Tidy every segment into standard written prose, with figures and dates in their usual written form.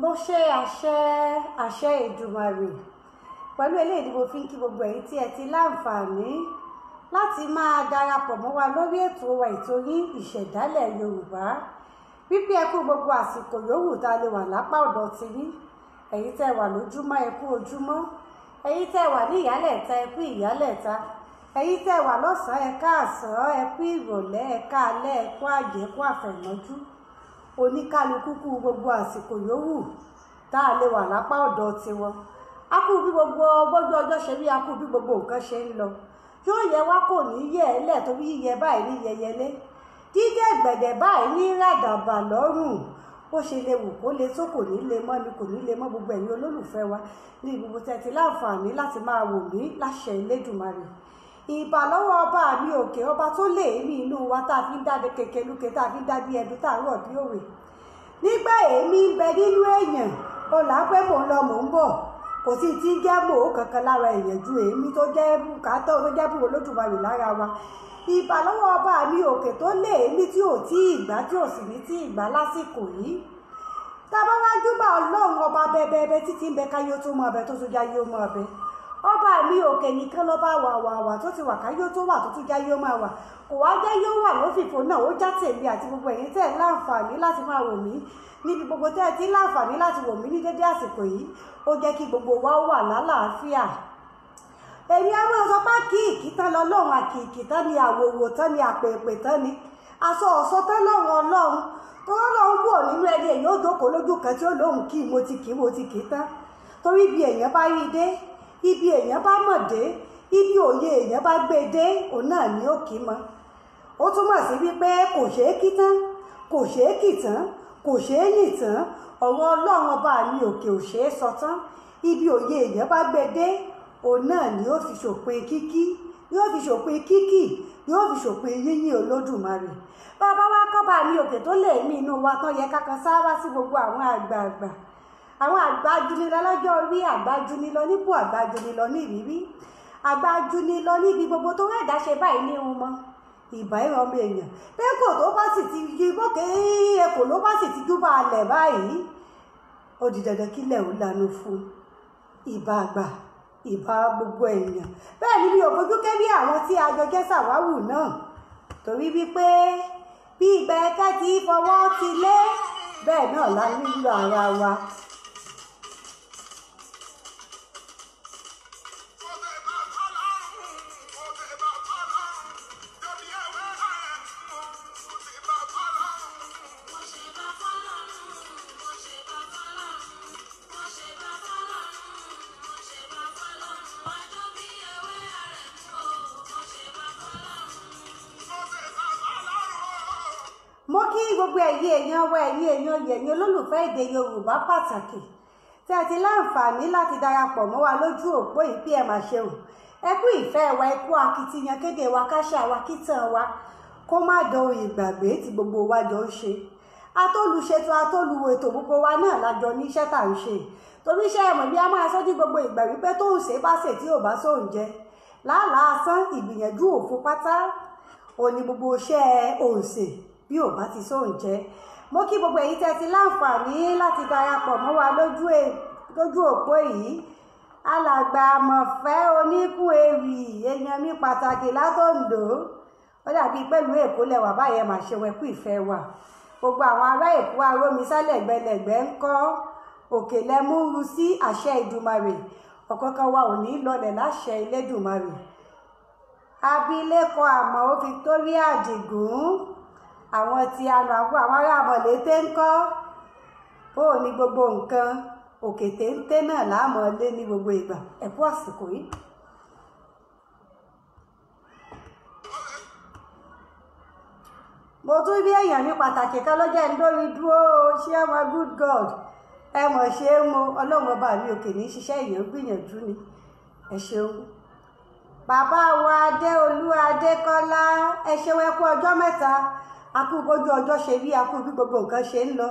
mo ṣe àṣẹ Èdùmàrè pẹ̀lú eléyìí ni mo fi ń kí gbogbo ẹ̀yin tí ẹ ti láǹfààní láti máa darapọ̀ mọ́ wa lórí ètò wa ètò yín ìṣẹ̀dálẹ̀ Yorùbá wípé ẹ kú gbogbo àsìkò yòówù tá a lè wà lápá ọ̀dọ̀ ti yín ẹ̀yin tẹ́ wà lójúmọ́ ẹ kú ojúmọ́ ẹ̀yin tẹ́ wà ní ìyálẹ̀ta ẹ kú ìyálẹ̀ta ẹ̀yin tẹ́ wà lọ́sàn-án ẹ káàsán ẹ kú ìrọ̀lẹ́ ẹ káalẹ́ ẹ kú àjẹ́ kú àfẹ̀mọ́jú oníkálukú kú gbogbo àsìkò yòówù tá a lè wà lápá ọ̀dọ̀ tiwọn a kú bí gbogbo gbogbo ọjọ́ ṣe rí a kú bí gbogbo nǹkan ṣe ń lọ yóò yẹ wá kò ní yẹ ẹ lẹ̀ torí yíyẹ báyìí ní yẹyẹlé dídẹ́ gbẹ̀dẹ̀ báyìí ní ràdàbà lọ́rùn bó ṣe lè wù kó lè tó kò ní lè mọ́ ni kò ní lè mọ́ gbogbo ẹ̀yin olólùfẹ́ wa ní gbogbo tẹ́tí láǹfààní láti máa wò mí láṣẹ Elédùmarè ìbà lọ́wọ́ ọba mi òkè ọba tó lè èémí inú wa tá a fi ń dáde kekelúke tá a fi ń dá bí ẹbí tá a rọ̀ bí òwe nígbà èémí ń bẹ nínú èèyàn ó là ń pẹ́ mò ń lọ mò ń bọ̀ kò sí ti jẹ́ mò ó kankan lára èèyàn ju èémí tó jẹ́ bùkátà tó jẹ́ bùwò Olódùmarè lára wa ìbà lọ́wọ́ ọba mi òkè tó lè èémí tí ò tí ìgbà tí ò sì ní tí ìgbà lásìkò yìí tá a bá wá júbà Ọlọ́run ọba bẹbẹbẹ títí ń bẹ káyọ̀ tó mọ ọbẹ̀ tó tún já yóò mọ ọbẹ̀ ọba mi òkè nìkan ló bá wà tó ti wà káyọ̀ tó wà tó tún já yóò máa wà kò wá jẹ́ yóò wà lófìfo náà ó já tèmi àti gbogbo ẹ̀yin tẹ́ ẹ̀ láǹfààní láti máa wò mí níbi gbogbo tẹ́ ẹ ti láǹfààní láti wò mí ní dédé àsìkò yìí ó jẹ́ kí gbogbo wa wà lálàáfíà èmi àwọn ọ̀sọ́pá kìkì tán lọ lọ́run àkìkì tán ni àwòwò tán ni àpèpè tán ni aṣọ ọ̀sọ́ tán lọ́run Ọlọ́run tó lọ́run wò nínú ẹni èyí ó dókòó lójú kan tí ó lóhùn kí mo ti kì tán torí ibi èèyàn bá rí dé ibi èèyàn bá mọ̀ dé ibi òye èèyàn bá gbé dé òun náà ni ó kì í mọ ó túmọ̀ sí wípé kò ṣeé kí tán kò ṣeé kì tán kò ṣeé yìn tán ọ̀rọ̀ Ọlọ́run ọba mi òkè ò ṣeé sọ tán ibi òye èèyàn bá gbé dé òun náà ni ó fi ṣòpin kíkí ni ó fi ṣòpin kíkì ni ó fi ṣòpin yíyìn Olódùmarè bàbá wa kọ́ba mi òkè tó lè mí inú wa tán yẹ kákan sáárá sí gbogbo àwọn àgbààgbà àwọn àgbà junilọ lọ́jọ́ orí àgbà junilọ nípò àgbà junilọ ní ìrírí àgbà junilọ níbi gbogbo tó rẹ̀dá ṣe báyìí ní ọmọ ìbá ìran ọmọ èèyàn pẹ́kò tó bá sì ti yí bókè èkó ló bá sì ti dúbà alẹ̀ báyìí ó di dandan kílẹ̀ ò lanu fún ìbá àgbà ìbá gbogbo èèyàn bẹ́ẹ̀ ni bí òfojú kébí àwọn tí a jọ jẹ́ sàwáwù náà torí wípé bí ìgbà ẹ̀ka ti fọwọ́ ti lé bẹ́ẹ̀ náà la nílò ara wa. mo kí gbogbo ẹ̀yin èèyàn wa ẹ̀yin olólùfẹ́ èdè Yorùbá pàtàkì tí a ti láǹfààní láti darapọ̀ mọ́ wa lójú òpó ìpí ẹ̀ máa ṣeun ẹ kú ìfẹ́ wa ẹ kú akitiyan kéde wa káṣà wa kítàn wa kó má dohun ìgbàgbé tí gbogbo wa jọ ń ṣe atólùṣètò atólùwò ètò gbogbo wa náà lájọ níṣẹ́ tà ń ṣe torí iṣẹ́ ẹ̀mọ̀ bí a máa sọ́jú gbogbo ìgbà wípé tó ń ṣe bá ṣe tí ò bá sóun jẹ lálàá sán ìgbìyànjú òfin pátá òní gbogbo iṣẹ́ òǹṣe bí ò bá ti sóun jẹ mo kí gbogbo èyí tẹ́ ti láǹfààní láti darapọ̀ mọ́ wa lójú òpó yìí alàgbà Mọ̀fẹ́ Oníkún Ewì èèyàn mi pàtàkì látòǹdó ó dàbí pẹ̀lú Èkó lẹ́wà báyẹn máa ṣe wẹ́kú ìfẹ́ wa gbogbo àwọn ará Èkó arómisálẹ̀gbẹ̀lẹ̀gbẹ̀ ń kọ́ òkè lẹ́múru sí àṣẹ Ìdùmarè ọ̀kọ̀ọ̀kan wa ò ní lọlẹ̀ láṣẹ Elédùmarè abilékọ Àmọ́ Victoria Àdìgún àwọn tí a nà àwọn ará Mọ̀lété ń kọ́ ó ní gbogbo nǹkan òkè téńté náà láàmọ́ lé ní gbogbo ìgbà ẹ̀kú àsìkò yìí. mo tún bí èèyàn ní pàtàkì kan ló jẹ́ ń lórí dúró ṣé ọmọ good God ẹ mọ̀ ṣe é mo Ọlọ́run ọba mi òkè ní ṣiṣẹ́ èèyàn gbìyànjú ni ẹ ṣeun. bàbá wa Adéolú Adékọ́lá ẹ ṣeun ẹ kú ọjọ́ mẹ́ta akú bójú ọjọ́ ṣe rí akú bí gbogbo nǹkan ṣe ń lọ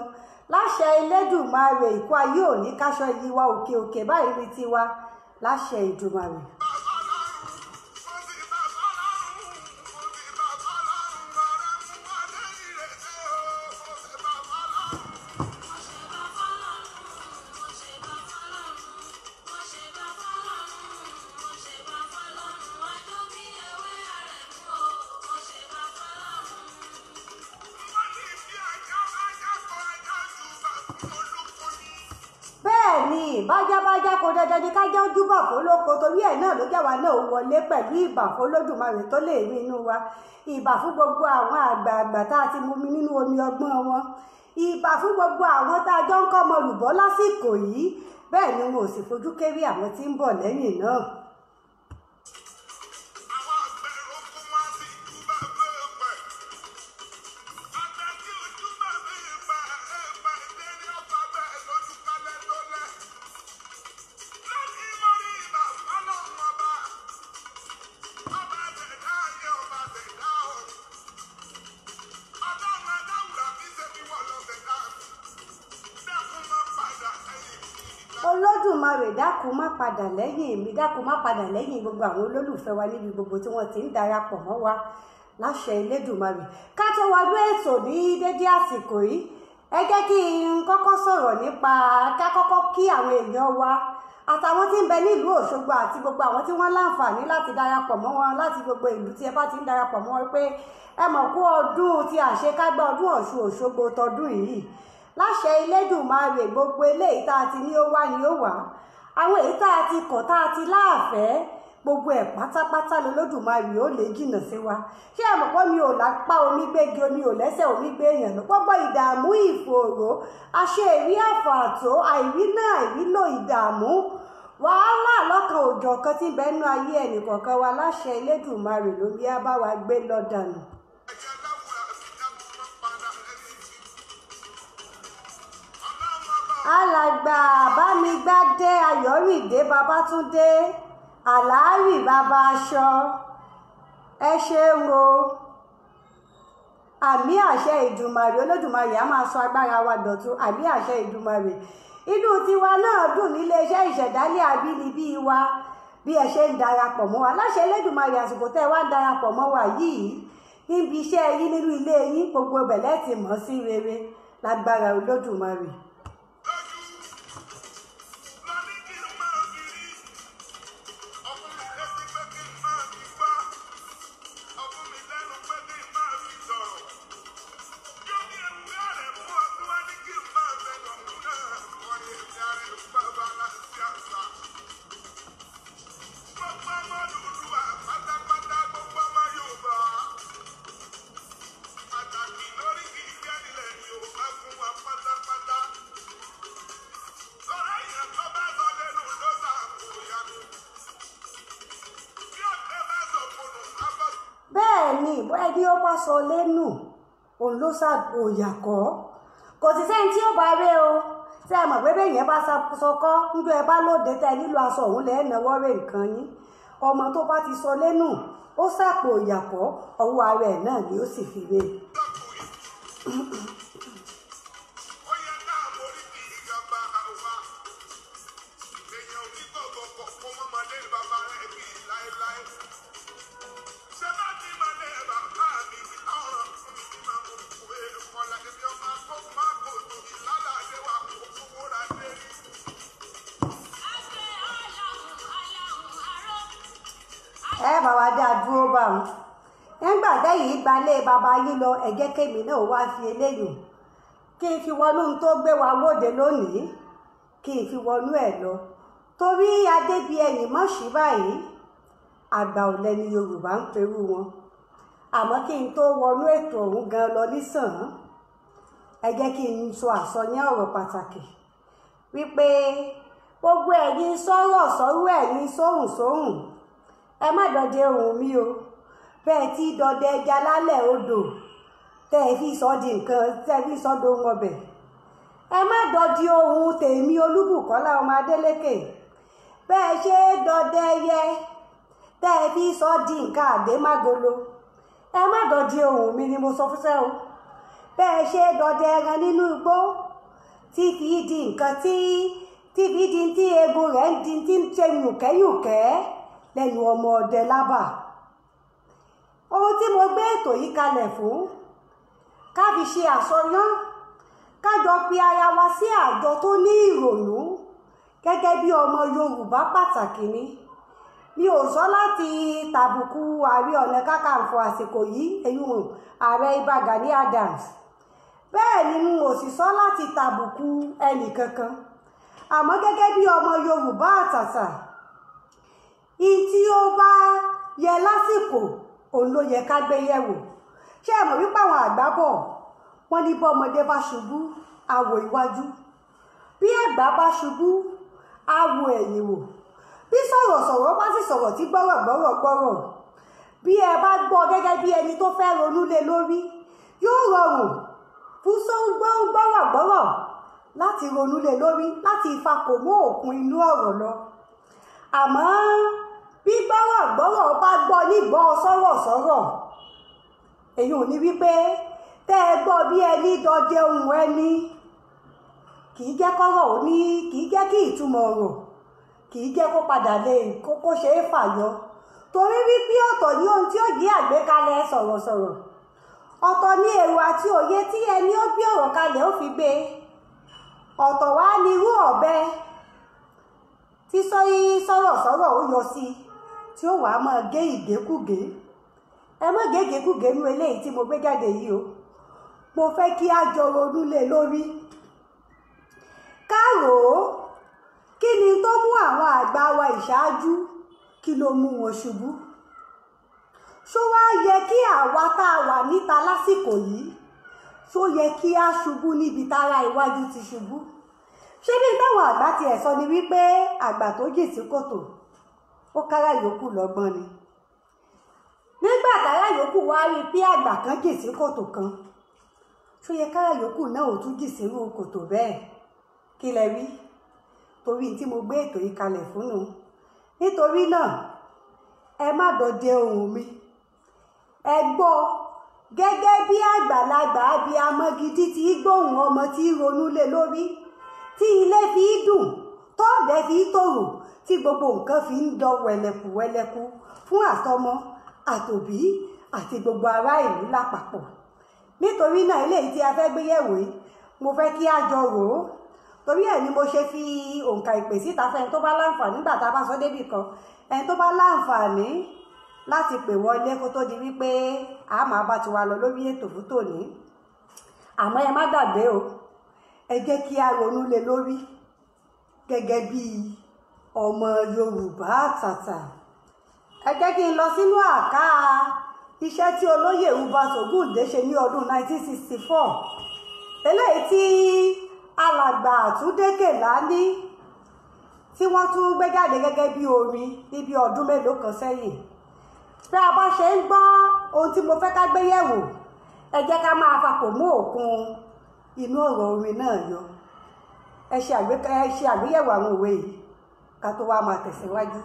láṣẹ Elédùmarè ìkú ayé òní káṣọ yí wa òkè òkè báyìí rí tiwa láṣẹ Ìdùmarè. bájábájá kò dandan ní ká jẹ́ ojúbà fólóko torí ẹ̀ náà ló jẹ́ wa náà wọlé pẹ̀lú ìbà f'Olódùmarè tó lè rí inú wa. Ìbà fún gbogbo àwọn àgbààgbà tá a ti mumi nínú omi ọgbọ́n wọn. Ìbà fún gbogbo àwọn tá a jọ ń kọ́ ọmọ olùbọ́ lásìkò yìí. Bẹ́ẹ̀ ni wọn ò sì fojú kéré àwọn tí ń bọ̀ lẹ́yìn náà. Olódùmarè dákun má padà lẹ́yìn mi, dákun má padà lẹ́yìn gbogbo àwọn olólùfẹ́ wa níbi gbogbo tí wọ́n ti ń darapọ̀ mọ́ wa láṣẹ Elédùmarè. Ká tó wọnú ètò ní dédé àsìkò yìí, ẹ jẹ́ kí n kọ́kọ́ sọ̀rọ̀ nípa ká kọ́kọ́ kí àwọn èèyàn wa àtàwọn tí ń bẹ nílùú Òṣogbo àti gbogbo àwọn tí wọ́n láǹfààní láti darapọ̀ mọ́ wọn láti gbogbo ìlú tí ẹ bá ti ń darapọ̀ mọ́ wọn pé ẹ mọ̀ kú ọdún tí àṣekágbá ọdún Ọ̀ṣun Òṣogbo tọdún yìí. Láṣẹ Elédùmarè gbogbo eléyìí tá a ti ní ó wá ni ó wà. Àwọn èyí tá a ti kọ̀ tá a ti láàfẹ́ gbogbo ẹ̀ pátápátá l'Olódùmarè ó lè jìnnà sí wa. Ṣé ẹ mọ̀ pé mi ò lápá omi gbégi omi ò lẹ́sẹ̀ omi gbé èèyàn lọ. Gbogbo ìdààmú ìfòòró aṣọ èrí àfààtó àìrí náà àìrílò ìdààmú wàhálà lọ́kàn òjọ̀kan tí bẹ́ẹ̀ nú ayé ẹnìkọ̀ọ̀kan wa láṣẹ Elédùmarè ló bí á bá wa gbé lọ́dànù. Alàgbà Bámigbádé Ayọ̀rìndé Babátúndé Àlàárì bàbá aṣọ ẹ ṣeun o. Àmì àṣẹ Ìdùmarè Olódùmarè á máa sọ agbára wa dọ̀tun. Àmì àṣẹ Ìdùmarè. Inú tiwa náà dùn nílé iṣẹ́ ìṣẹ̀dálẹ̀ àbínibí wa bí ẹ ṣe ń darapọ̀ mọ́ wa láṣẹ Elédùmarè. Àsìkò tẹ́ ẹ wá ń darapọ̀ mọ́ wa yìí níbi iṣẹ́ yín nínú ilé yín gbogbo bẹ̀lẹ́ ti mọ̀ sí rere lágbára Olódùmarè. Ẹni ó bá sọ lẹ́nu òun ló ṣàgbòyàkọ́ kò sì sẹ́ni tí ó bá rẹ́ o tí a mọ̀ pé bẹ́ẹ̀ yẹn bá sọkọ́ níjọ́ ẹ bá lóde tẹ́ nílò aṣọ òun lẹ́ẹ̀ náwó rẹ̀ nǹkan yín. Ọmọ tó bá ti sọ lẹ́nu ó ṣàgbòyàkọ́ ọwọ́ ara ẹ̀ náà ni ó sì fi rẹ́. Ẹ bá wa dá dúró bá wọn nígbà tẹ́yìn gbalé bàbá yín lọ ẹ jẹ́ kémi náà wá fi eléyìí kí n fi wọnú tó gbé wa wóde lónìí kí n fi wọnú ẹ̀ lọ torí adébíyẹ̀yìn mọ̀ sí báyìí àgbà ọ̀lẹ ni Yorùbá ń perú wọn. Àmọ́ kí n tó wọnú ètò ọ̀hún gan lọ nísàn ẹ jẹ́ kí n sọ àsọyán ọ̀rọ̀ pàtàkì wípé gbogbo ẹ̀yin sọ̀rọ̀ sọ̀rọ̀ ẹ̀yin sóhùn sóhùn ẹ má dọdẹ ohùn mi o bẹ́ẹ̀ tí dọdẹ ẹja lálẹ́ odò tẹ́ ẹ fi sọ di nǹkan tẹ́ ẹ fi sọ dohun ọbẹ̀ ẹ má dọdẹ ohùn tèmi Olúbùkọ́lá ọmọ Adélékè bẹ́ẹ̀ ṣe dọdẹ ẹyẹ tẹ́ ẹ fi sọ di nǹkan àdémágolo ẹ má dọdẹ ohùn mi ni mo sọ fún sẹ́ o bẹ́ẹ̀ ṣe dọdẹ ẹran nínú igbó tí fi di nǹkan tí fi di tí egun rẹ̀ ń di tí ń ṣe yùnkẹ́yùnkẹ́ lẹ́nu ọmọ ọdẹ lábà. Ohun tí mo gbé ètò yìí kalẹ̀ fún ká fi ṣe àsọyán ká jọ pe ara wa sí àjọ tó ní ìrònú gẹ́gẹ́ bí ọmọ Yorùbá pàtàkì ni. Mi ò sọ láti tàbùkù Ààrẹ Ọ̀nà Kakanfò àsìkò yìí èyún Ààrẹ Ìbà Gani Adams bẹ́ẹ̀ ni mo sì sọ láti tàbùkù ẹnì kankan àmọ́ gẹ́gẹ́ bí ọmọ Yorùbá àtàtà tí ó bá yẹ lásìkò òun ló yẹ ká gbé yẹ̀wò. ṣé ẹ mọ̀ wípé àwọn àgbà bọ̀ wọ́n ní bọ́mọdé bá ṣubú á wo iwájú, bí àgbà bá ṣubú á wo ẹ̀yìn wò, bí sọ̀rọ̀sọ̀rọ̀ bá sì sọ̀rọ̀ tí gbọ́rọ̀ bí ẹ bá gbọ́ gẹ́gẹ́ bí ẹni tó fẹ́ ronú lé lórí yóò rọrùn fún gbọ́rọ̀ láti ronú lé lórí, láti fakò mọ́ òkun inú ọ̀rọ̀ lọ. àmọ́ bí gbọ́rọ̀ bá gbọ́ nígbọ́ sọ̀rọ̀sọ̀rọ̀, èyí ò ní wípé tẹ́ ẹ gbọ́ bí ẹni dọdẹ ohun ẹni, kì í jẹ́ kọ́rọ̀ ó ní, kì í jẹ́ kí ìtumọ̀ ọ̀rọ̀, kì í jẹ́ kó padà lè kó ṣe é fàyọ. torí wípé ọ̀tọ̀ ní ohun tí ó yí àgbékalẹ̀ sọ̀rọ̀sọ̀rọ̀, ọ̀tọ̀ ní èrò àti òye tí ẹni ó gbé ọ̀rọ̀ kalẹ̀ ó fi gbé, ọ̀tọ̀ wá ní irú ọ̀bẹ tí sọ̀rọ̀sọ̀rọ̀ ó yọ sí tí ó wàá máa gé ìgékúgé. ẹ má gé ìgékúgé nú eléyìí tí mo gbé jáde yìí o, mo fẹ́ kí a jọ ronú lé lórí. ká rò ó, kí ni tó mú àwọn àgbà wa ìṣáájú, kí ló mú wọn ṣubú? ṣó wá yẹ kí àwa tá a wà níta lásìkò yìí, ṣó yẹ kí a ṣubú níbi tára iwájú ti ṣubú? ṣé bí táwọn àgbà tiẹ̀ sọ ni wípé àgbà tó jì sí kòtò ó kára yòókù lọ́gbọ́n ni. nígbà tára yòókù wá rí pé àgbà kan jì sí kòtò kan, ṣó yẹ kára yòókù náà ò tún jì sírú kòtò bẹ́ẹ̀? kí lẹ wí? torí tí mo gbé ètò yìí kalẹ̀ fún nu. nítorí náà ẹ má dọdẹ ohùn mi, ẹ gbọ́ gẹ́gẹ́ bí àgbàlagbà abiyamọ gidi tí gbóhùn ọmọ tí ronú lé lórí, tí ilé fi dùn, tọ́ọ̀dẹ̀ fi tòrò, tí gbogbo nǹkan fi ń dán wẹ̀lẹ̀kù fún àtọmọ àtòbí àti gbogbo ará ìlú lápapọ̀. nítorí náà eléyìí tí a fẹ́ gbé yẹ̀wò yìí, mo fẹ́ kí a jọ rò ó. torí ẹ̀ ni mo ṣe fi òǹkà ìpè síta fẹ́ni tó bá láǹfààní, nígbà tá a bá sọ débì kan, ẹni tó bá láǹfààní láti pè wọlé kó tó di wípé a máa bá ti wá lọ lórí ètò fún tòní. àmọ́ ẹ má gbàgbé o, ẹ jẹ́ kí a ronú lé lórí gẹ́gẹ́ bí ọmọ Yorùbá àtàtà. ẹ jẹ́ kí n lọ sínú àká iṣẹ́ tí olóyè Hubert Ògúndé ṣe ní ọdún 1964, eléyìí tí alàgbà Túndé Kèlání tí wọ́n tún gbé jáde gẹ́gẹ́ bí orin níbi ọdún mélòó kan sẹ́yìn. bí a bá ṣe ń gbọ́ ohun tí mo fẹ́ ká gbé yẹ̀wò, ẹ jẹ́ ká máa fakò mú òkun inú ọ̀rọ̀ orin náà yọ. ẹ ṣe àgbéyẹ̀wò àwọn òwe yìí ká tó wá máa tẹ̀síwájú.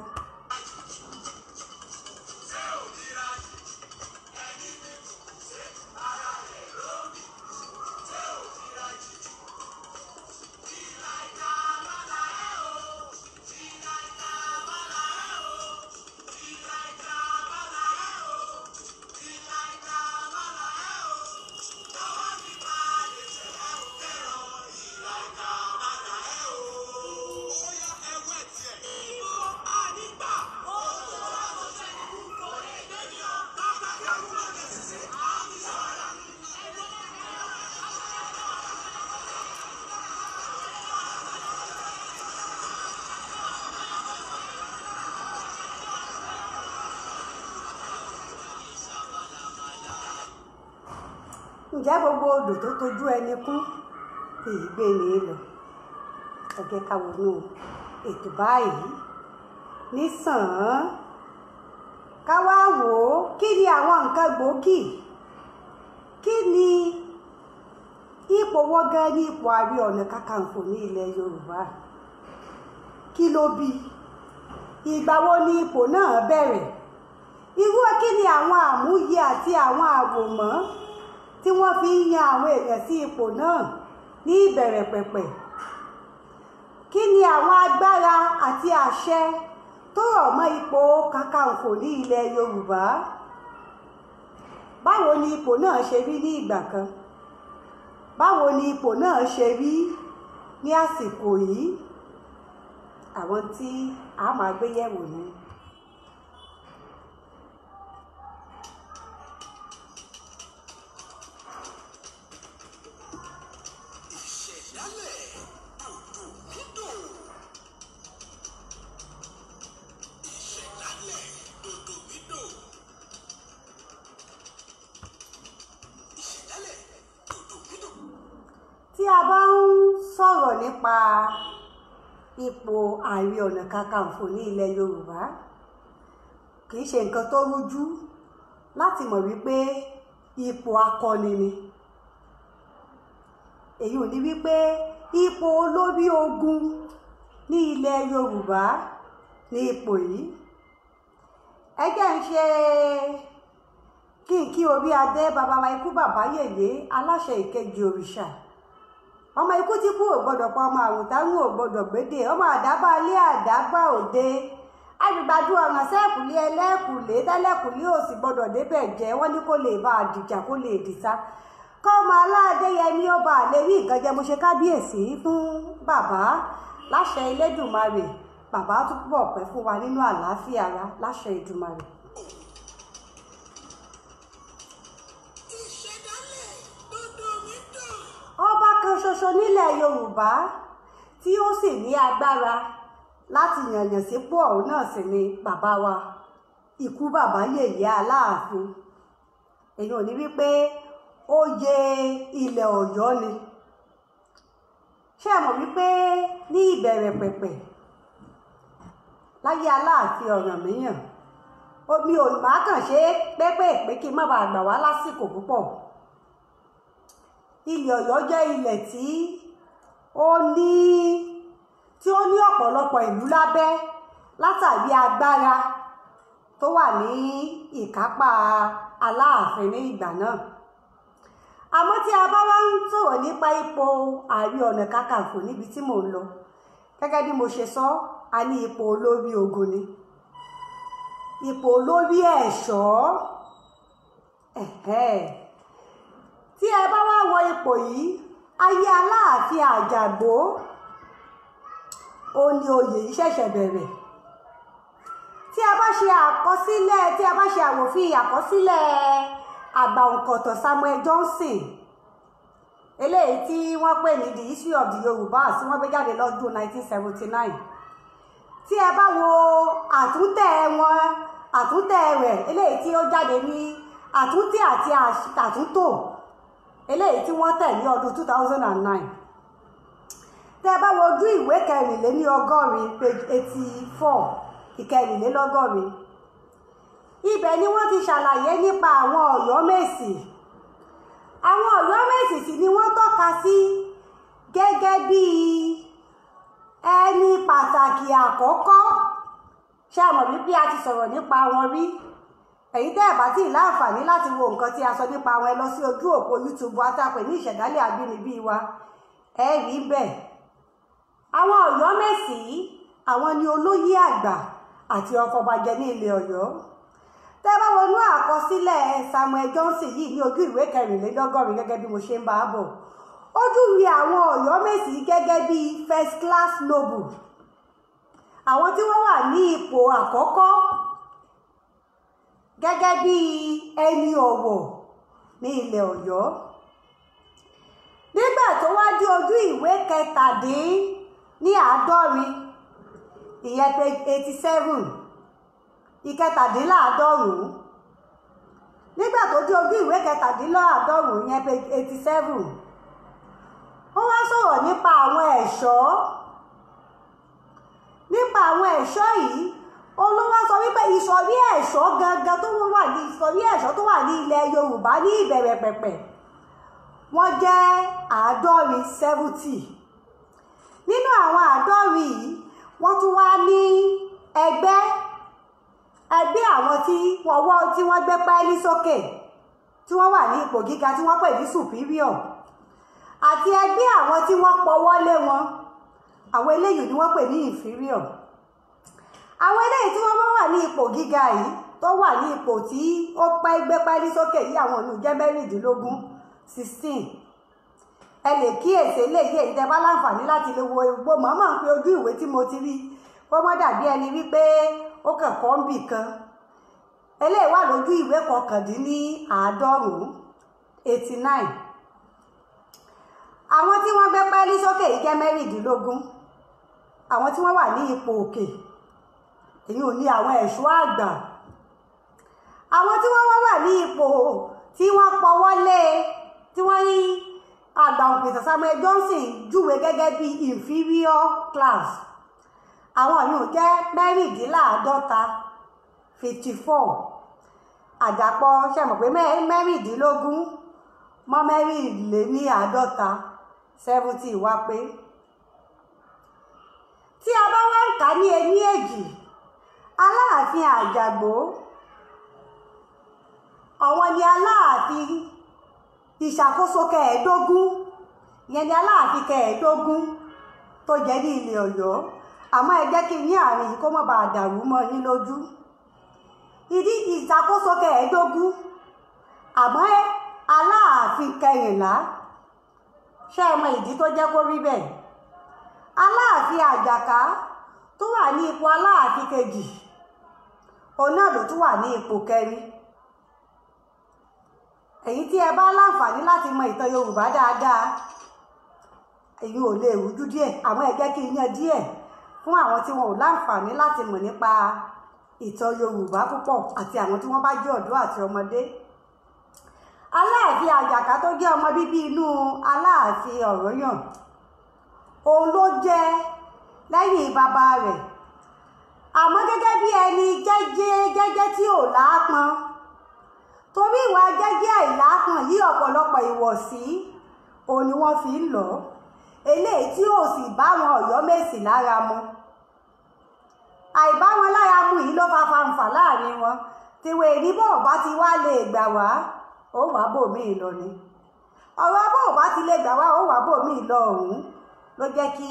ǹjẹ́ gbogbo odò tó tojú ẹni kún kì í gbé ní lọ? ẹ jẹ́ ká wọnú ètò báyìí nísàn-án ká wá wò ó, kí ni àwọn nǹkan gbòógì, kí ni ipò wọ́n gan ní ipò Ààrẹ Ọ̀nà Kakanfò ní ilẹ̀ Yorùbá? kí ló bí? ìgbà wo ni ipò náà bẹ̀rẹ̀? irú kí ni àwọn àmúyẹ àti àwọn àwòmọ́ tí wọ́n fi ń yan àwọn èèyàn sí ipò náà ní ìbẹ̀rẹ̀ pẹ̀pẹ̀? kí ni àwọn agbára àti àṣẹ tó rọ̀ mọ́ ipò Kakanfò ní ilẹ̀ Yorùbá? báwo ni ipò náà ṣe rí ní ìgbà kan? báwo ni ipò náà ṣe rí ní àsìkò yìí? àwọn tí a máa gbé yẹ̀wò ni. ìṣẹ̀dálẹ̀ dòdò dídò. sọ̀rọ̀ nípa ipò Ààrẹ Ọ̀nà Kakanfò ní ilẹ̀ Yorùbá, kì í ṣe nǹkan tó rújú láti mọ̀ wípé ipò akọni ni. Èyí ò ní wípé ipò olórí ogun ní ilẹ̀ Yorùbá ní ipò yìí. Ẹ jẹ́ ń ṣe kí orí adé bàbá wa ikú bàbá yèyé aláṣẹ ìkejì òrìṣà. Ọmọ ikú tí kú ò gbọdọ̀ pa, ọmọ àwùtáwù ò gbọdọ̀ gbédè, ọmọ àdábá ilé àdábá òde, agbègbàdo ọ̀ràn sẹ́ẹ̀kùlé ẹlẹ́kùlé tẹ́lẹ̀kùlé ò sì gbọdọ̀ débẹ̀ jẹ́, wọ́n ní kó lè bá àdìjà kó lè dìsá. Kọ́mọ Aládéyẹmí ó bá lè rí nǹkan jẹ. Mo ṣe kábíyèsí fún bàbá láṣẹ Elédùmarè, bàbá túbọ̀ pẹ́ fún wa nínú àlàáfíà ara láṣẹ Èdùmarè. Ọba kan ṣoṣo nílẹ̀ Yorùbá tí ó sì ní agbára láti yànyàn sípò ọ̀hún náà sì ni bàbá wa ikú bàbá yèyé Aláàfin. Èyí ò ní wípé oyè ilẹ̀ Ọ̀yọ́ ni. Ṣé ẹ mọ̀ wípé ní ìbẹ̀rẹ̀ pẹ̀pẹ̀ láyé Aláàfin Ọ̀rànmíyàn, omi ò má kàn ṣe pépèpé kí n má bàa gbà wá lásìkò púpọ̀. Ilẹ̀ Ọ̀yọ́ jẹ́ ilẹ̀ tí ó ní ọ̀pọ̀lọpọ̀ ìlú lábẹ́ látàrí agbára tó wà ní ìkápá Aláàfin ní ìgbà náà. Àmọ́ tí a bá wá ń sọ̀rọ̀ nípa ipò Ààrẹ Ọ̀nà Kakanfò níbi tí mò ń lọ, gẹ́gẹ́ bí mo ṣe sọ, a ní ipò olórí ogun ni, ipò olórí ẹ̀ṣọ́. Tí ẹ bá wá wọ ipò yìí, ayé Aláàfin Àjàgbó ó ní oyè yìí ṣẹ̀ṣẹ̀ bẹ̀rẹ̀. Tí a bá ṣe àwòfin àkọsílẹ̀ àgbà òǹkọ̀tọ̀ Samuel Johnson, eléyìí tí wọ́n pè ní The History of the Yorùbá tí wọ́n gbé jáde lọ́dún 1979. Tí ẹ bá wo àtúntẹ̀ rẹ̀ eléyìí tí ó jáde ní àtúntẹ̀ àti àtúntò eléyìí tí wọ́n tẹ̀ ní ọdún 2009. Tẹ́ bá wo ojú ìwé 84 page 84 ìkẹrìnlélọ́gọ́rin, ibẹ̀ ni wọ́n ti ṣàlàyé nípa àwọn Ọ̀yọ́mèsì. Àwọn Ọ̀yọ́mèsì sì ni wọ́n tọ́ka sí gẹ́gẹ́ bí ẹni pàtàkì àkọ́kọ́. Ṣé a mọ̀ wípé a ti sọ̀rọ̀ nípa wọn rí? Èyí tẹ́ ẹ̀ bá tí ì láǹfààní láti wo nǹkan tí a sọ nípa wọn, ẹ lọ sí ojú òpó YouTube àtàpẹ̀ ní ìṣẹ̀dálẹ̀ àbínibí wa, ẹ rí bẹ́ẹ̀. Àwọn Ọ̀yọ́mèsì àwọn ni olóyè àgbà àti ọfọbajẹ ní ilẹ̀ Ọ̀yọ́. Tẹ́ bá wọnú àkọsílẹ̀ Samuel Johnson yìí ní ojú ìwé 84 gẹ́gẹ́ bí mo ṣe ń bá a bọ̀, ó júwe àwọn Ọ̀yọ́mèsì gẹ́gẹ́ bí first class noble, àwọn tí wọ́n wà ní ipò àkọ́kọ́ gẹ́gẹ́ bí ẹni ọ̀wọ̀ ní ilẹ̀ Ọ̀yọ́. Nígbà tó wá dé ojú ìwé 77, ìyẹn page 87, ìkẹtàdínláàádọ́rùn-ún. Nígbà tó dé ojú ìwé 97, ìyẹn page 87, wọ́n wá sọ̀rọ̀ nípa àwọn ẹ̀ṣọ́. Nípa àwọn ẹ̀ṣọ́ yìí, olówó sọ wípé ìsọ̀rí ẹ̀ṣọ́ gangan tó wà ní ìsọ̀rí ẹ̀ṣọ́ tó wà ní ilẹ̀ Yorùbá ní ìbẹ̀rẹ̀ pẹ̀pẹ̀, wọ́n jẹ́ 70. Nínú àwọn 70 yìí, wọ́n tún wá ní ẹgbẹ́ àwọn tí wọ́n gbé pẹ́ẹ́lí sókè, tí wọ́n wà ní ipò gíga tí wọ́n pè ní superior, àti ẹgbẹ́ àwọn tí wọ́n pọwọ́ lé wọn, àwọn eléyìí ni wọ́n pè ní inferior. Àwọn eléyìí tí wọ́n wà ní ipò gíga yìí, tó wà ní ipò tí ó gbé pẹ́ẹ́lí sókè yìí, àwọn ọ̀nà jẹ́ 16. Ẹ lè kíyèsí eléyìí èyí tẹ́ bá láǹfààní láti lè wo egbò mọ́mọ́ pé ojú ìwé tí mo ti rí kó má dàbí ẹni wípé ó kẹ̀kọ́ ń bì kan. Eléyìí wà lójú ìwé 99, 89. Àwọn tí wọ́n gbé pẹ́ẹ́lí sókè yìí jẹ́ 16. Àwọn tí wọ́n wà ní ipò òkè, èyí ò ní àwọn ẹ̀ṣọ́ àgbà. Àwọn tí wọ́n wà ní ipò tí wọ́n pọwọ́ lé, tí wọ́n ní àgbà òpìtàn Samuel Johnson júwe gẹ́gẹ́ bí inferior class. Àwọn yòó jẹ́ mẹ́rìndínláàádọ́ta 54. Àdàpọ̀ ṣe mọ̀ pé mẹ́rìndínlógún mọ́ mẹ́rìnléníàádọ́ta 70 wá pé. Tí a bá wá ń kà ní ení èjì, Aláàfin Àjàgbó àwọn ni Aláàfin ìṣàkóso kẹẹ̀ẹ́dógún, ìyẹn ni Aláàfin kẹẹ̀ẹ́dógún tó jẹ́ ní ilẹ̀ Ọ̀yọ́. Àmọ́ ẹ jẹ́ kí ní àárín yìí kó má bàa dàrú mọ́ yín lójú. Ìdí ìṣàkóso kẹẹ̀ẹ́dógún, àmọ́ Aláàfin kẹrìnlá, ṣé ẹ mọ ìdí tó jẹ́ kó rí bẹ́ẹ̀? Aláàfin Àjàká tó wà ní ipò Aláàfin kejì, òun náà ló tún wà ní ipò kẹrin. Èyí tí ẹ bá láǹfààní láti mọ ìtàn Yorùbá dáadáa, èyí ò lè rújú díẹ̀, àmọ́ ẹ jẹ́ kí n yan díẹ̀ fún àwọn tí wọn ò láǹfààní láti mọ̀ nípa ìtàn Yorùbá púpọ̀ àti àwọn tí wọ́n bá jẹ́ ọ̀dọ́ àti ọmọdé. Aláàfin Àjàká tó jẹ́ ọmọ bíbí inú Aláàfin Ọ̀rànyàn, òun ló jẹ́ lẹ́yìn bàbá rẹ̀, àmọ́ gẹ́gẹ́ bí ẹni jẹ́jẹ́ tí ò láápọn. Torí ìwà jẹ́jẹ́ àìláápọn yìí ọ̀pọ̀lọpọ̀ ìwọ̀sí òun ni wọ́n fi ń lọ, eléyìí tí ò sì bá wọn Ọ̀yọ́mèsì lára mu. Àìbá wọn lára mu yìí ló fa fanfà láàrin wọn, tiwé ní bọ́ọ̀ bá ti wá lè gbà wá ó wà bòmíì lọ ni, ọ̀rọ̀ bọ́ọ̀ bá ti lè gbà wá ó wà bòmíì lọ ọ̀hún ló jẹ́ kí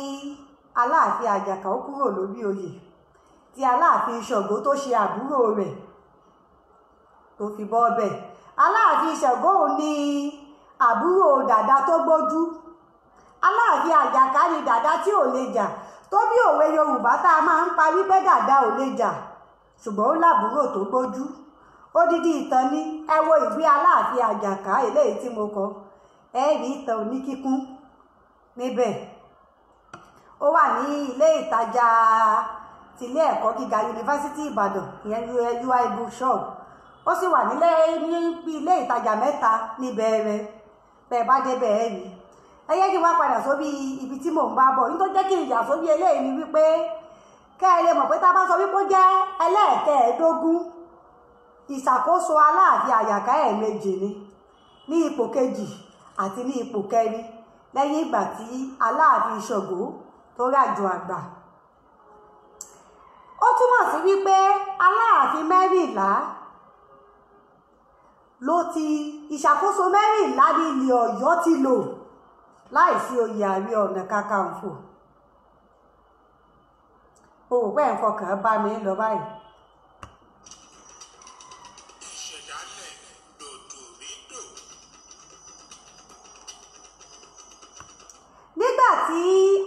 Aláàfin Àjàká ó kúrò lórí oyè, tí Aláàfin Ṣàngó tó ṣe àbúrò rẹ̀ tó fi bọ́ ọbẹ̀. Aláàfin Ṣàngó ní àbúrò Dàda tó gbójú, Aláàfin Àjàká ni Dàda tí ò lè jà, tó bí òwe Yorùbá tá a máa ń parí pé Dàda ò lè jà ṣùgbọ́n ó lábúrò tó gbójú. Odidi ìtàn ni, ẹ wo ìwé Aláàfin Àjàká eléyìí tí mo kọ, ẹ rí ìtàn oníkíkún níbẹ̀. Ó wà ní ilé ìtajà tilé ẹ̀kọ́ gíga Yunifásítì Ìbàdàn, ìyẹn UI bookshop. Ó sì wà ní ilé ìtajà mẹ́ta níbẹ̀rẹ̀, bẹ́ẹ̀ bá débẹ̀ ẹ rí. Ẹ yẹ kí wá padà sórí ibi tí mò ń bá bọ̀. Nítorí jẹ́ kí n yà sórí eléyìí ni wípé kẹ́ ẹ lè mọ̀ pé tá a bá sọ wípé ó jẹ́ ẹlẹ́ẹ̀kẹ́ẹ̀ẹ́dógún, ìṣàkóso Aláàfin Àjàká ẹ̀ẹ̀mejì ni, ní ipò kejì àti ní ipò kẹrin, lẹ́yìn ìgbà tí Aláàfin Ṣàngó tó ràjò àgbà. Ó túmọ̀ sí wípé Aláàfin mẹ́rìnlá ló ti ìṣàkóso mẹ́rìnlá ní ilẹ̀ Ọ̀yọ́ ti lò láìsí oyè Ààrẹ Ọ̀nà Kakanfò. O ò pẹ́ nǹkan kan bá mi lọ báyìí. Nígbà tí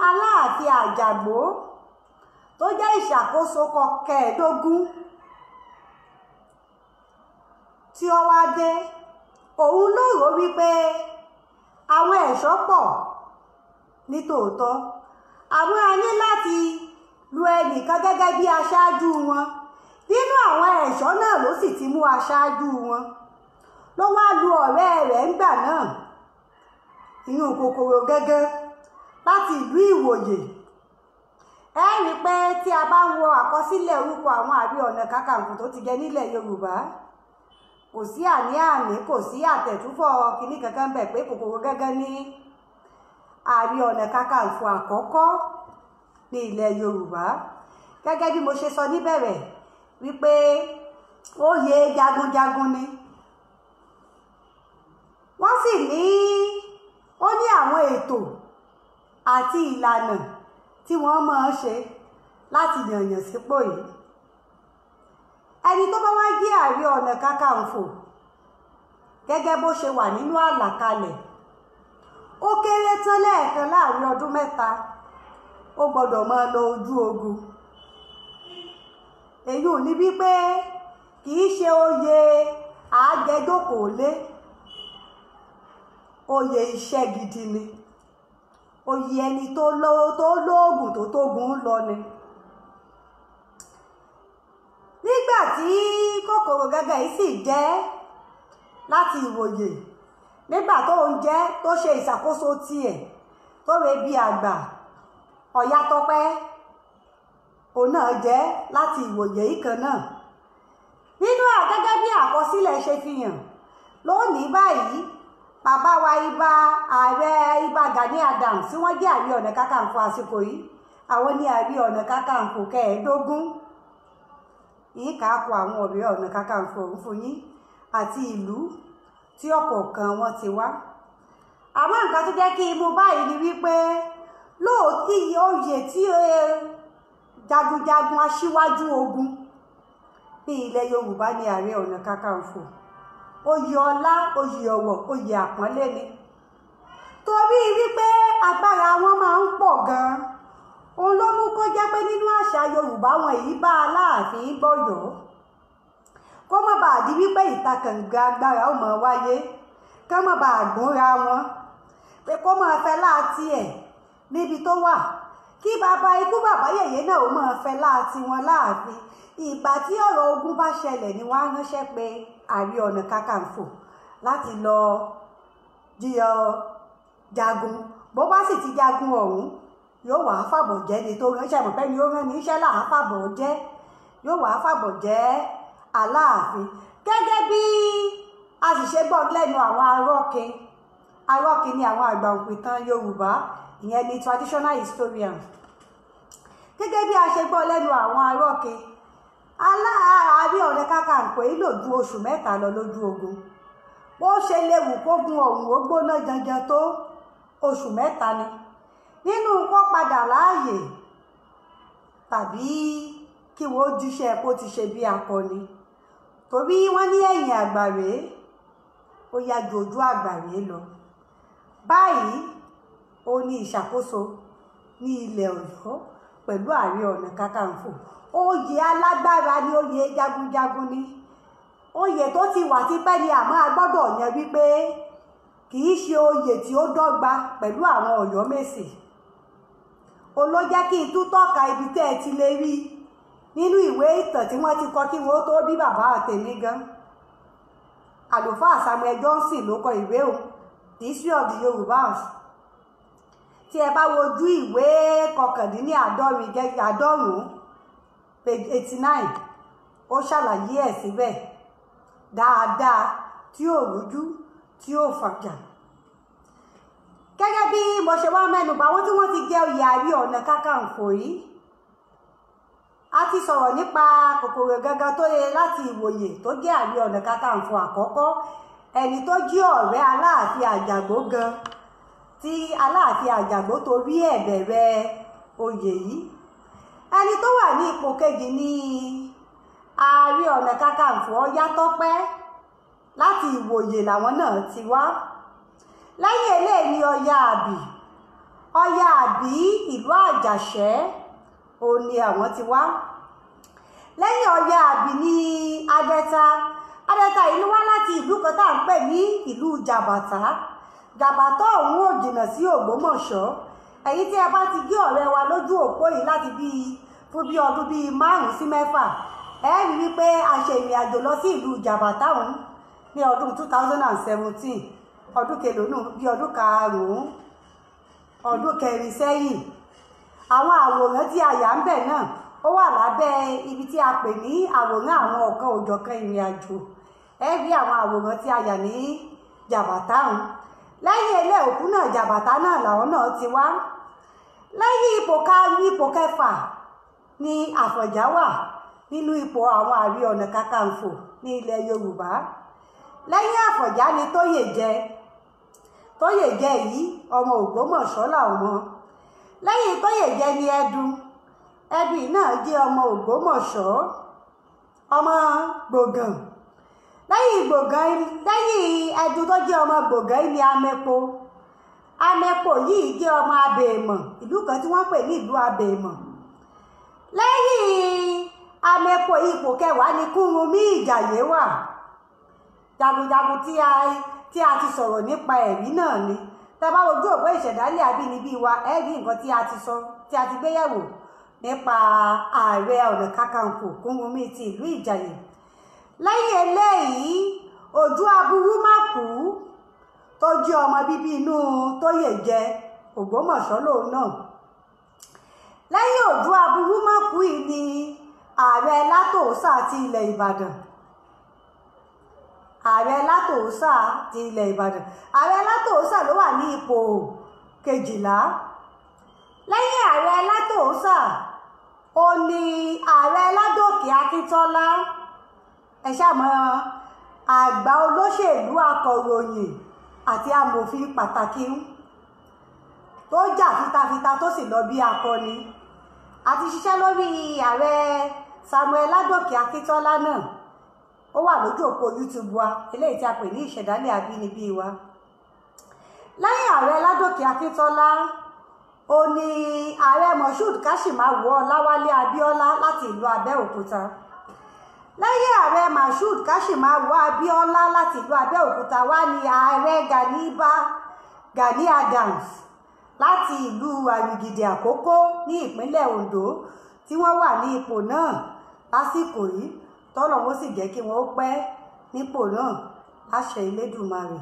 Aláàfin Àjàgbó tó jẹ́ ìṣàkóso kẹẹ̀ẹ́dógún tí ó wá dé, òun ló rò wípé àwọn ẹ̀ṣọ́ pọ̀ ní tòótọ́, àwọn a ní láti lu ẹnìkan gẹ́gẹ́ bí aṣáájú wọn. Nínú àwọn ẹ̀ṣọ́ náà ló sì ti mú aṣáájú wọn, ló wá lu ọ̀rẹ́ rẹ̀ ńgbà náà, ìyún Kòkòrò Gẹ́gẹ́ láti ìlú Ìwòyè. Ẹ rí pé tí a bá ń wo àkọsílẹ̀ orúkọ àwọn Ààrẹ Ọ̀nà Kakanfò tó ti jẹ nílẹ̀ Yorùbá, kò sí àní-àní, kò sí àtẹ̀túfọ̀ kìíní kankan bẹ̀ pé Kòkòrò Gẹ́gẹ́ ní Ààrẹ Ọ̀nà Kakanfò àkọ́kọ́ ní ilẹ̀ Yorùbá. Gẹ́gẹ́ bí mo ṣe sọ níbẹ̀rẹ̀ wípé oyè jagunjagun ni. Wọ́n sì ní ó ní àwọn ètò àti ìlànà tí wọ́n máa ń ṣe láti yànyàn sípò yìí. Ẹni tó bá wá jẹ́ Ààrẹ Ọ̀nà Kakanfò gẹ́gẹ́ bó ṣe wà nínú àlàkalẹ̀, ó kéré tán lẹ́ẹ̀kan láàrin ọdún mẹ́ta ó gbọ́dọ̀ máa lọ ojú ogun. Èyí ò ní bí pé kì í ṣe oyè àjẹjókòólé, oyè iṣẹ́ gidi ni, oyè ẹni tó lóògùn tó tógun ń lọ ni. Nígbà tí Kòkòrò Gẹ́gẹ́ yìí sì jẹ́ láti Ìwòyè, nígbà tó ń jẹ́ tó ṣe ìṣàkóso tiẹ̀ tó re bí àgbà Ọ̀yátọ́pẹ́ òun náà jẹ́ láti ìwòye yìí kan náà. Nínú gẹ́gẹ́ bí àkọsílẹ̀ ṣe fi hàn lónìí báyìí bàbá wa ààrẹ Ìbà Gani Adams tí wọ́n jẹ́ Ààrẹ Ọ̀nà Kakanfò àsìkò yìí àwọn ní Ààrẹ Ọ̀nà Kakanfò kẹẹ̀ẹ́dógún yìí kàákọ àwọn Ààrẹ Ọ̀nà Kakanfò fún yín àti ìlú tí ọ̀kọ̀ọ̀kan wọn ti wá. Àmọ́ nǹkan tó jẹ́ kí imú báyìí ni wípé lóòótí oyè tí jagunjagun aṣíwájú ogun ní ilẹ̀ Yorùbá ní Ààrẹ Ọ̀nà Kakanfò. Oyè ọlá, oyè ọ̀wọ̀, oyè àpọ́nlé ni. Torí wípé agbára wọn máa ń pọ̀ gan-an. Òun ló mú kó jẹ́ pé nínú àṣà Yorùbá wọn èyí bá Aláàfin bọ̀yọ̀. Kó má bàa di wípé ìtakànga agbára ó máa wáyé. Ká má bàa gbóra wọn. Pé kó máa fẹ́ láti ẹ̀ níbi tó wà. Kí bàbá ikú bàbá yèyé náà ó máa fẹ́ láti wọn láàfin. Ìgbà tí ọ̀rọ̀ ogun bá ṣẹlẹ̀ ni wọ́n á ránṣẹ́ pé Ààrẹ Ọ̀nà Kakanfò láti lọ jagun. Bó bá sì ti jagun ọ̀hún yóò wá fàbọ̀ jẹ́ ni tó ránṣẹ́ mọ̀ pé ni ó rán ní iṣẹ́ láà fàbọ̀ jẹ́ yóò wá fàbọ̀ jẹ́ Aláàfin. Gẹ́gẹ́ bí a sì ṣe gbọ́ lẹ́nu àwọn arọ́kin ni àwọn àgbà òpìtàn Yorùbá ìyẹn ni traditional historians. Gẹ́gẹ́ bí a ṣe gbọ́ lẹ́nu àwọn arọ́kin Ààrẹ Ọ̀nà Kakanfò yìí lò ju oṣù mẹ́ta lọ lójú ogun. Bó ṣe léwu kógun ọ̀hún ó gbóná janjan tó oṣù mẹ́ta ni. Nínú kó padà láàyè tàbí kí wọ́n jíṣẹ́ kó ti ṣe bí akọni. Torí wọ́n ní ẹ̀yìn àgbà rèé ó yá ju ojú àgbà rèé lọ. Báyìí ó ní ìṣàkóso ní ilẹ̀ Ọ̀yọ́ pẹ̀lú Ààrẹ Ọ̀nà Kakanfò. Oyè alágbára ni oyè jagunjagun ni. Oyè tó ti wà tipẹ́ ni àmọ́ a gbọ́dọ̀ yẹn wípé kì í ṣe oyè tí ó dọ́gba pẹ̀lú àwọn Ọ̀yọ́mèsì. Olójẹ́ kí n tún tọ́ka ibi tẹ́ ẹ ti lè rí nínú ìwé ìtàn tí wọ́n ti kọ kí wọ́n tó bí bàbá àtẹ̀mí gan. Àlùfáà Samuel Johnson ló kọ ìwé o, The History of the Yorùbás. Tí ẹ bá wojú ìwé kọkàndínláàádọ́rùn-ún page 89 ó ṣàlàyé ẹ̀ síbẹ̀ dáadáa tí ó rújú tí ó fàjà. Gẹ́gẹ́ bí mo ṣe wá mẹ́nubà àwọn tí wọ́n ti jẹ́ oyè Ààrẹ Ọ̀nà Kakanfò yìí a ti sọ̀rọ̀ nípa kòkòrò gangan tó yẹ láti ìwòye tó jẹ́ Ààrẹ Ọ̀nà Kakanfò àkọ́kọ́ ẹni tó jí ọ̀rẹ́ Aláàfin Àjàgbó gan tí Aláàfin Àjàgbó torí ẹ̀ bẹ̀rẹ̀ oyè yìí. Ẹni tó wà ní ipò kejì ní Ààrẹ Ọ̀nà Kakanfò Ọ̀yátọ́pẹ́ láti ìwòye làwọn náà ti wá. Lẹ́yìn eléyìí ni Ọya Àbí ìlú Àjàṣẹ́ òun ni àwọn ti wá. Lẹ́yìn Ọya Àbí ní Adẹ́ta ìlú wá láti ìlú kan tá à ń pè ní ìlú Jàbàtà. Jàbàtà ọ̀hún ò jìnnà sí Ògbómọ̀ṣọ́. Èyí tí ẹ bá ti gé ọ̀rẹ́ wa lójú òpó yìí láti fún bí ọdún bíi 5 sí 6 ẹ rí wípé a ṣe ìrìn àjò lọ sí ìlú Jàbàtà ọ̀hún ní ọdún 2017 ọdún kelónú bí ọdún karùn-ún ọdún kẹrin sẹ́yìn. Àwọn àwòrán tí a yà ń bẹ̀ náà ó wà lábẹ́ ibi tí a pè ní àwòrán àwọn ọ̀kan òjọ̀kan ìrìn àjò. Ẹ rí àwọn àwòrán tí a yà ní Jàbàtà ọ̀hún. Lẹ́yìn ilé òkú náà Jàbàtà náà làwọn náà ti wá. Lẹ́yìn ipò kẹfà ni Àfọ̀njá wà nínú ipò àwọn Ààrẹ Ọ̀nà Kakanfò ní ilẹ̀ Yorùbá. Lẹ́yìn Àfọ̀njá ni Tóyèjẹ yìí ọmọ Ògbómọ̀ṣọ́ làwọn. Lẹ́yìn Tóyèjẹ ni Ẹdùn náà jẹ́ ọmọ Ògbómọ̀ṣọ́ ọmọ Gbògàn. Lẹ́yìn Ẹdùn tó jẹ́ ọmọ Gbògàn ni Amẹ́po yìí jẹ́ ọmọ Abèèmọ̀ ìlú kan tí wọ́n pè ní ìlú Abèèmọ̀. Lẹ́yìn Amẹ́po ipò kẹwàá ni Kúrunmí Ìjàyè wà. Jagunjagun tí a ti sọ̀rọ̀ nípa ẹ̀rí náà ni. Tẹ́ bá wojú òpó ìṣẹ̀dálẹ̀ àbínibí wa ẹ rí nǹkan tí a ti sọ tí a ti gbéyẹ̀wò nípa Ààrẹ Ọ̀nà Kakanfò Kúrunmí ti ìlú Ìjàyè. Lẹ́yìn eléyìí Òjú Aburú má kú tó jẹ́ ọmọ bíbí inú Tóyèjẹ Ògbómọ̀ṣọ́ lòun náà. lẹ́yìn Oòduà Aburúmọ̀kú yìí ni ààrẹ Látòósà ti ilẹ̀ Ìbàdàn. ààrẹ Látòósà ti ilẹ̀ Ìbàdàn. ààrẹ Látòósà ló wà ní ipò 12. lẹ́yìn ààrẹ Látòósà ó ní ààrẹ Ládòkè Akíntọ́lá, ẹ ṣàmọ́ àgbà olóṣèlú, akọ̀ròyìn àti amòfin pàtàkì tó jà fitafita tó sì lọ bí akọni. a ti ṣiṣẹ́ lórí ààrẹ Samuel Ládòkè Akíntọ́lá náà, ó wà lójú òpó YouTube wa eléyìí tí a pè ní ìṣẹ̀dálẹ̀ àbínibí wa. lẹ́yìn ààrẹ Ládòkè Akíntọ́lá ó ní ààrẹ Moshood Kashimawo Ọláwálé Abíọ́lá láti ìlú Abẹ́òkúta. lẹ́yìn ààrẹ Moshood Kashimawo Abíọ́lá láti ìlú Abẹ́òkúta wá ní ààrẹ Gani Adams láti ìlú Àrìgìdì Àkókó ní ìpínlẹ̀ Ondo, tí wọ́n wà ní ipò náà lásìkò yìí, tọ́lọ́run sì jẹ́ kí wọ́n pẹ́ nípò náà láṣẹ Elédùmarè.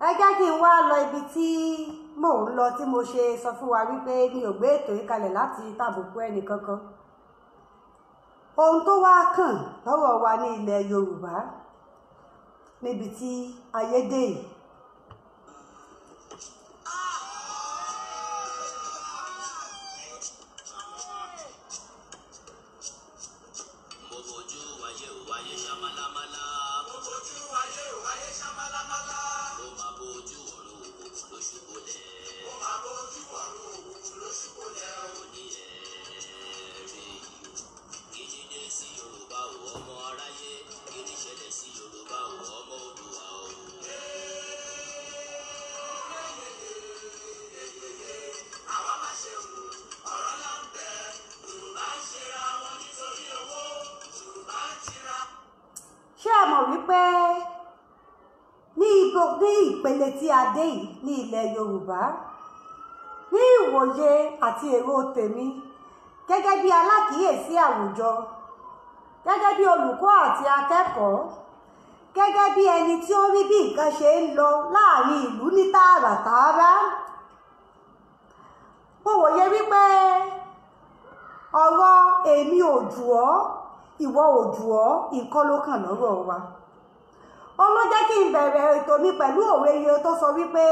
ẹ jẹ́ kí n wá lọ ibi tí mò ń lọ, tí mo ṣe sọ fún wa wípé mi ò gbé ètò yìí kalẹ̀ láti tàbùkù ẹnì kankan. ohun tó wá kàn lọ́rọ̀ wa ní ilẹ̀ Yorùbá níbi tí ayé dé yìí. Wípé ní ìpele tí a dé yìí ní ilẹ̀ Yorùbá, ní ìwòye àti èrò tèmi gẹ́gẹ́ bí alákìíyèsí àwùjọ, gẹ́gẹ́ bí olùkọ́ àti akẹ́kọ̀ọ́, gẹ́gẹ́ bí ẹni tí ó rí bí nǹkan ṣe ń lọ láàrin ìlú ní tààràtààrà, mo wòye wípé ọ̀rọ̀ èmi ò jù ọ́, ìwọ ò jù ọ́, nǹkan ló kàn lọ́rọ̀ wa. ló jẹ́ kí n bẹ̀rẹ̀ ètò mi pẹ̀lú òwe iye tó sọ wípé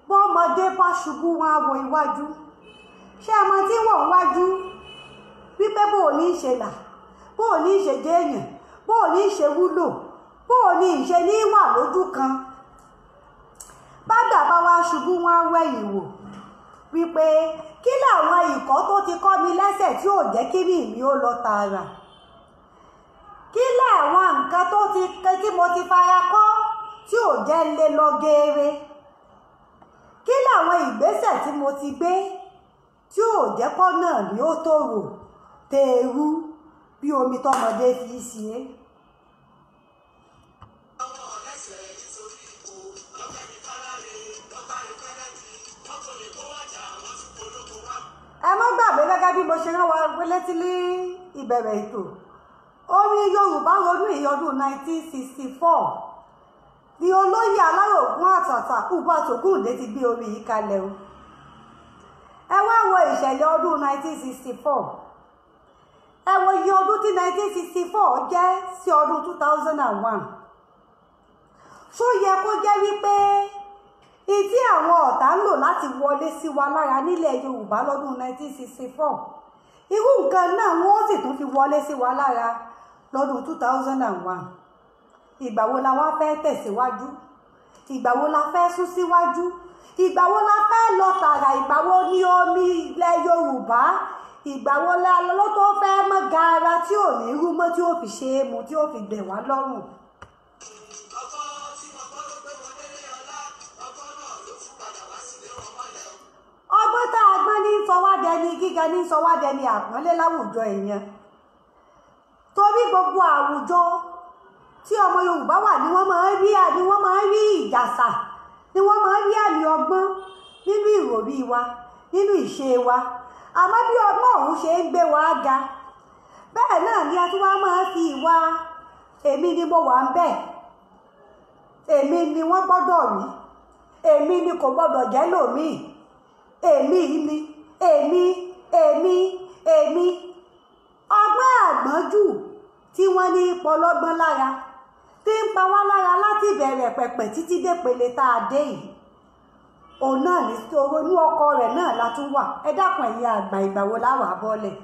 bọ́mọdé bá ṣubú wọn á wo iwájú. ṣé ẹ mọ tí wọ́n wájú wípé bó o ní í ṣe là, bó o ní í ṣe jẹ́ èèyàn, bó o ní í ṣe wúlò, bó o ní í ṣe ní wà lójú kan. bàgbà bá wá ṣubú wọn á wẹ̀yìn wò wípé kí làwọn ìkọ́ tó ti kọ́ mi lẹ́sẹ̀ tí ò jẹ́ kí mi ó lọ tààrà, kí làwọn nǹkan tí mo ti fara kọ́ tí ò jẹ́ lé lọ geere, kí làwọn ìgbésẹ̀ tí mo ti gbé tí ò jẹ́ kọ́ náà ní ó tòrò tèèrú bí omi tọmọdé fi ṣe é. ẹ má gbàgbé gẹ́gẹ́ bí mo ṣe rán wa létí ní ìbẹ̀rẹ̀ ètò, orin Yorùbá ronú ìyọdún 1964 ni olóyè Alárògún Àtàtà Hubert Ògúndé ti gbé orin yìí kalẹ̀ o. ẹ wá wo ìṣẹ̀lẹ̀ ọdún 1964, ẹ wo iye ọdún tí 1964 jẹ́ sí ọdún 2001. ṣó yẹ kó jẹ́ wípé ìdí àwọn ọ̀tá ń lò láti wọlé sí wa lára nílẹ̀ Yorùbá lọ́dún 1964, irú nǹkan náà wọ́n sì tún fi wọlé sí wa lára lọ́dún 2001. ìgbà wo la wá fẹ́ tẹ̀síwájú, ìgbà wo la fẹ́ sún síwájú, ìgbà wo la fẹ́ lọ tààrà, ìgbà wo ni omi ilẹ̀ Yorùbá, ìgbà wo la ló tó fẹ́ mọ́ gaara tí ò ní rú mọ́, tí ó fi ṣe é mu, tí ó fi gbẹ̀ wá lọ́rùn. ọgbọ́n tá a gbọ́n ní sọwádẹni gíga, ní sọwádẹni àpọ́nlé láwùjọ èèyàn. torí gbogbo àwùjọ tí ọmọ Yorùbá wà ni wọ́n máa ń rí ìjàsà, ni wọ́n máa ń rí àmì ọgbọ́n nínú ìròrí wa, nínú ìṣe wa. àmọ́ bí ọgbọ́n ọ̀hún ṣe ń gbé wa ga, bẹ́ẹ̀ náà ni a tún wá máa ń fi ìwà èmi ni mo wà ń bẹ̀, èmi ni wọ́n gbọ́dọ̀ rí, èmi ni kò gbọ́dọ̀ jẹ́ lòmíì, èmi ni èmi. ọgbọ́n àgbọ́njù tí wọ́n ní pọlọ́gbọ́n lára, tí ń pa wá lára láti ìbẹ̀rẹ̀ pẹ̀pẹ̀ títí dé pele tá a dé yìí, òun náà ní ronú ọkọ rẹ̀ náà la tún wà. ẹ dákun ẹ̀yin àgbà, ìgbà wo láwà bọ́lẹ̀.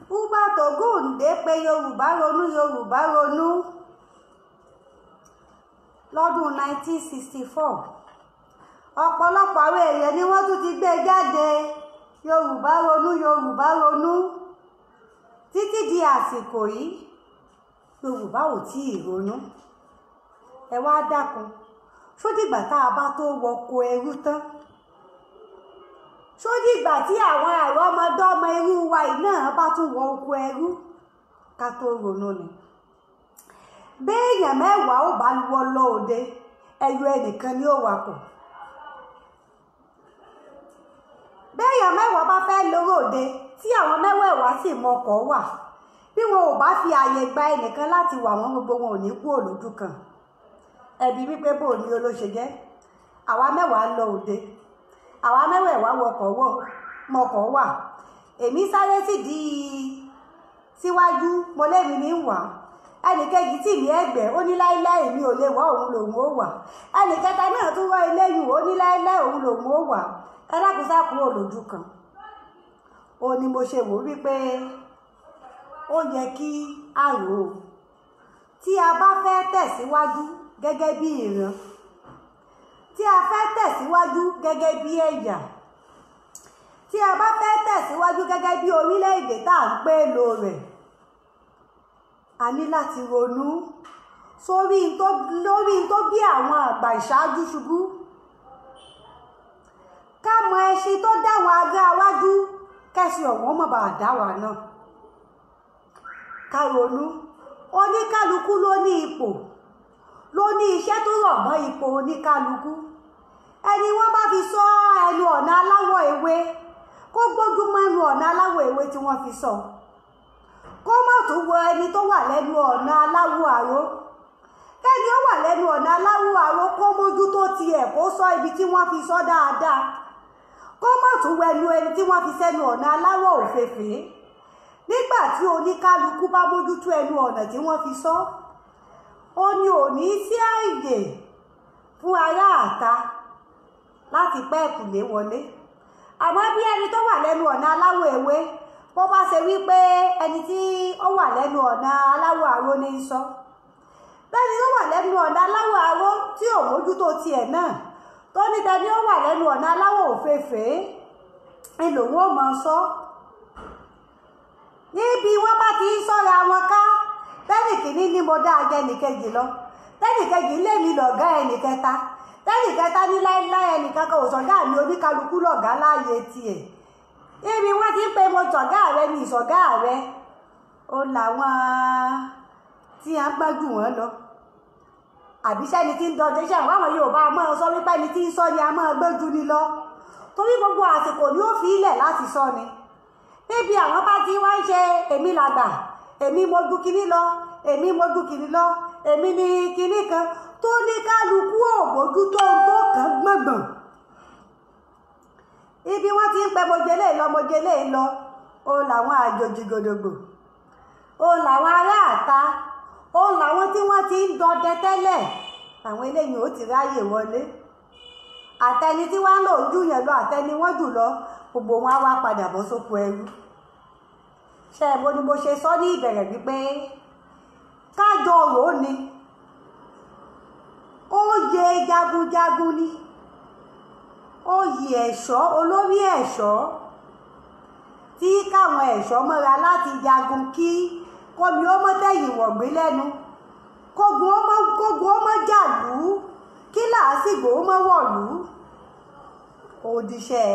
Hubert Ògúndé pé Yorùbá ronú lọ́dún 1964. ọ̀pọ̀lọpọ̀ àwọn èèyàn ni wọ́n tún ti gbé jáde Yorùbá ronú títí di àsìkò yìí. Yorùbá ò tí ì ronú. ẹ wá dákun, ṣó dìgbà tá a bá tó wọko ẹrú tán, ṣó dìgbà tí àwọn àrọ́mọdọ́mọ irú wa yìí náà bá tún wọ oko ẹrú ká tó ronú ni? béèyàn mẹ́wàá ò bá wọ́ lóde, ẹyọ ẹnìkan ni ó wakọ̀. béèyàn mẹ́wàá bá fẹ́ lóróde tí àwọn mẹ́wẹ̀ẹ̀wá sì mọkọ̀ wà, bí wọn ò bá fi ààyè gba ẹnìkan láti wà wọ́n, gbogbo wọn ò ní kú òlójú kan. ẹbí wípé bò ní olóṣè jẹ́, àwa mẹ́wàá lọ òde, àwa mẹ́wẹ̀ẹ̀wá mọkọ̀ wà. èmi sáré síwájú, mo lémi ní wà. ẹnìkejì tì mí ẹ̀gbẹ́, ó ní láíláí mi ò lè wá, òun lòun ó wà. ẹnìkẹta náà tún wá eléyìí, ó ní láíláí òun lòun ó wà. ẹlákùnsá kúrò lójú kan. ó ní mo ṣe wò wípé ó yẹ kí a rò ó, tí a bá fẹ́ tẹ̀síwájú gẹ́gẹ́ bí ìran, tí a fẹ́ tẹ̀síwájú gẹ́gẹ́ bí ẹ̀yà, tí a bá fẹ́ tẹ̀síwájú gẹ́gẹ́ bí orílẹ̀-èdè tá à ń pè lò rẹ̀, a ní láti ronú lórí tó bí àwọn àgbà ìṣáájú ṣubú. ká mọ ẹṣin tó dáwọn ará wájú, kẹ́sìn ọ̀wọ́n mọ̀ bá dá wa náà. ká ronú, oníkálukú ló ní ipò, ló ní iṣẹ́ tó rọ̀ mọ́ ipò oníkálukú. ẹni wọ́n bá fi sọ ẹnu ọ̀nà aláwọ̀ ewé, kó gbójú mọ́ ẹnu ọ̀nà aláwọ̀ ewé tí wọ́n fi sọ, kó má tún wọ ẹni tó wà lẹ́nu ọ̀nà aláwọ̀ aró. kẹ́ni ó wà lẹ́nu ọ̀nà aláwọ̀ aró kó mójú tó tiẹ̀, kó sọ ibi tí wọ́n fi sọ dáadáa, kó má tún wọ ẹnu ẹni tí wọ́n fi sẹ́nu ọ̀nà aláwọ̀ òféèfé. nígbà tí oníkálukú bá mójútó ẹnu ọ̀nà tí wọ́n fi sọ, ó ní òní sí àìyè fún ará àta láti pẹ́ ẹ̀kùlé wọlé. àmọ́ bí ẹni tó wà lẹ́nu ọ̀nà aláwọ̀ ewé, bó bá ṣe wípé ẹni tí ó wà lẹ́nu ọ̀nà aláwọ̀ aró ní í sọ, bẹ́ẹ̀ni tó wà lẹ́nu ọ̀nà aláwọ̀ aró tí ò mójútó tiẹ̀ náà, tó ní tẹni ó wà lẹ́nu ọ̀nà aláwọ̀ òféèfé ni lòun ó máa sọ. níbi wọ́n bá ti ń sọ́ra wọn ká, tẹ́nìkìní ní mo dá ajẹ́ ẹnìkejì lọ, tẹ́nìkejì lé mi lọ̀gá ẹnìkẹta, tẹ́nìkẹta ní láéláé ẹnìkan kan ò sọ̀gá mi, oníkálukú lọ̀gá láàyè tiẹ̀. ibi wọ́n ti ń pe mo sọ̀gá rẹ ní ìsọ̀gá rẹ, ó làwọn tí a ń gbájú wọn lọ. àbí sẹ́ni tí ń dọdẹ iṣẹ́ àwọn Yorùbá máa sọ wípé ẹni tí ń sọ ni a máa gbójú ni lọ, torí gbogbo àsìkò ni ó fi ilẹ̀ láti sọ ni. níbi àwọn bá ti wá ń ṣe èmi làgbà, èmi mojú kìíní lọ, èmi mojú kìíní lọ, èmi ni kinní kan tó ní kálukú òbójútó tó kàn gbọ̀ngbọ̀n. Ibi wọ́n ti ń pẹ́ mojele lọ ó làwọn àjòjì gòdògbò, ó làwọn ará àta, ó làwọn tí wọ́n ti ń dọdẹ tẹ́lẹ̀, àwọn eléyìí ó ti ráyè wọlé. Àtẹni tí wọ́n lò jù yẹn lọ, àtẹni wọ́n jù lọ, gbogbo wọn á wá padà bọ́ sóko ẹrú. Ṣé mo ni mo ṣe sọ ní ìbẹ̀rẹ̀ wípé kájọ rò ó ni, oyè jagunjagun ni, oyè ẹ̀ṣọ́, olórí ẹ̀ṣọ́ tí káwọn ẹ̀ṣọ́ mọ́ra láti jagun kí kómi ó mọ́ tẹ̀yìn wọ̀gbé lẹ́nu, kógun ó mọ́ jàlú, kí làásìgbò ó mọ́ wọ̀lú. Òdìṣẹ́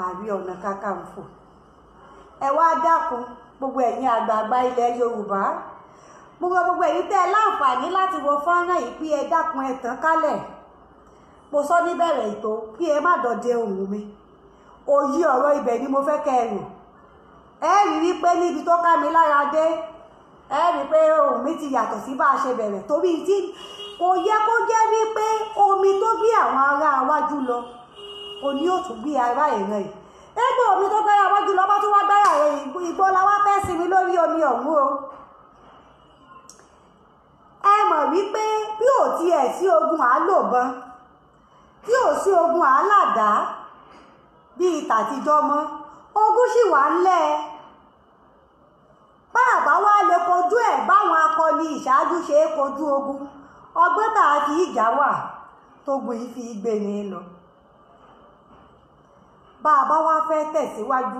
Ààrẹ Ọ̀nà Kakanfò. Ẹ wá dákun gbogbo ẹ̀yin àgbààgbà ilẹ̀ Yorùbá, gbogbo ẹ̀yin tẹ́ ẹ láǹfààní láti wo fọ́nrán yìí, pé ẹ dákun ẹ tàn kálẹ̀. Mo sọ níbẹ̀rẹ̀ ètò kí ẹ má dọ̀dẹ ohùn mi, òye ọ̀rọ̀ ibẹ̀ ni mo fẹ́ kẹ́ ẹ rò. Ẹ rí wípé níbi tó ká mi lára dé, ẹ rí pé ohùn mi ti yàtọ̀ sí bá a ṣe bẹ̀rẹ̀, torí tí kò yẹ kó jẹ́ wípé omi tó gbé àwọn ará iwájú lọ òní ò tún gbé ará ìran yìí. Ẹgbẹ́ omi tó gbé ará iwájú lọ bá tún wá gbára rẹ̀ ìgbó la wá fẹ́ sinmi lórí omi ọ̀hún o. Ẹ mọ̀ wípé bí ò tiẹ̀ sí ogun àálòbọn, tí ò sí ogun àálàdá bíi tàtijọ́ mọ́, ogun sì wà ńlẹ̀. Bàbá wa lè kojú ẹ̀ báwọn akọni ìṣáájú ṣe é kojú ogun, ọgbọ́n tá a fi ìjà wà tógun yìí fi gbé ní lọ. Bàbá wa fẹ́ tẹ̀síwájú,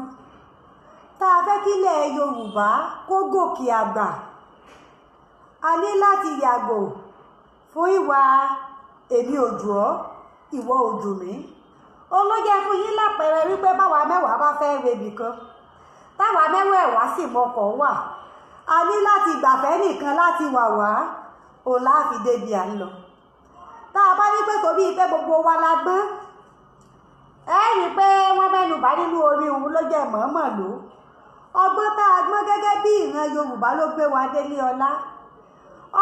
tá a fẹ́ kílẹ̀ Yorùbá kó gòkè àgbà, a ní láti yàgò fún ìwà èmi ò jù ọ́, ìwọ ò jù mí. Olóyè fún yín lápẹẹrẹ wípé báwa mẹ́wàá bá fẹ́ rebì kan, táwa mẹ́wàá sì mọkọ̀ wà, a ní láti gbàfẹ́ nìkan láti wà wá, òun láàfi débi à ń lọ. Tá a bá ní pé torí pé gbogbo wa la gbọ́n, ẹ rí i pé wọ́n mẹ́nu bà nínú orí òun ló jẹ́ mọ̀ọ́mọ̀ ló. Ọgbọ́n tá a gbọ́n gẹ́gẹ́ bí ìran Yorùbá ló gbé wa délé ọlá.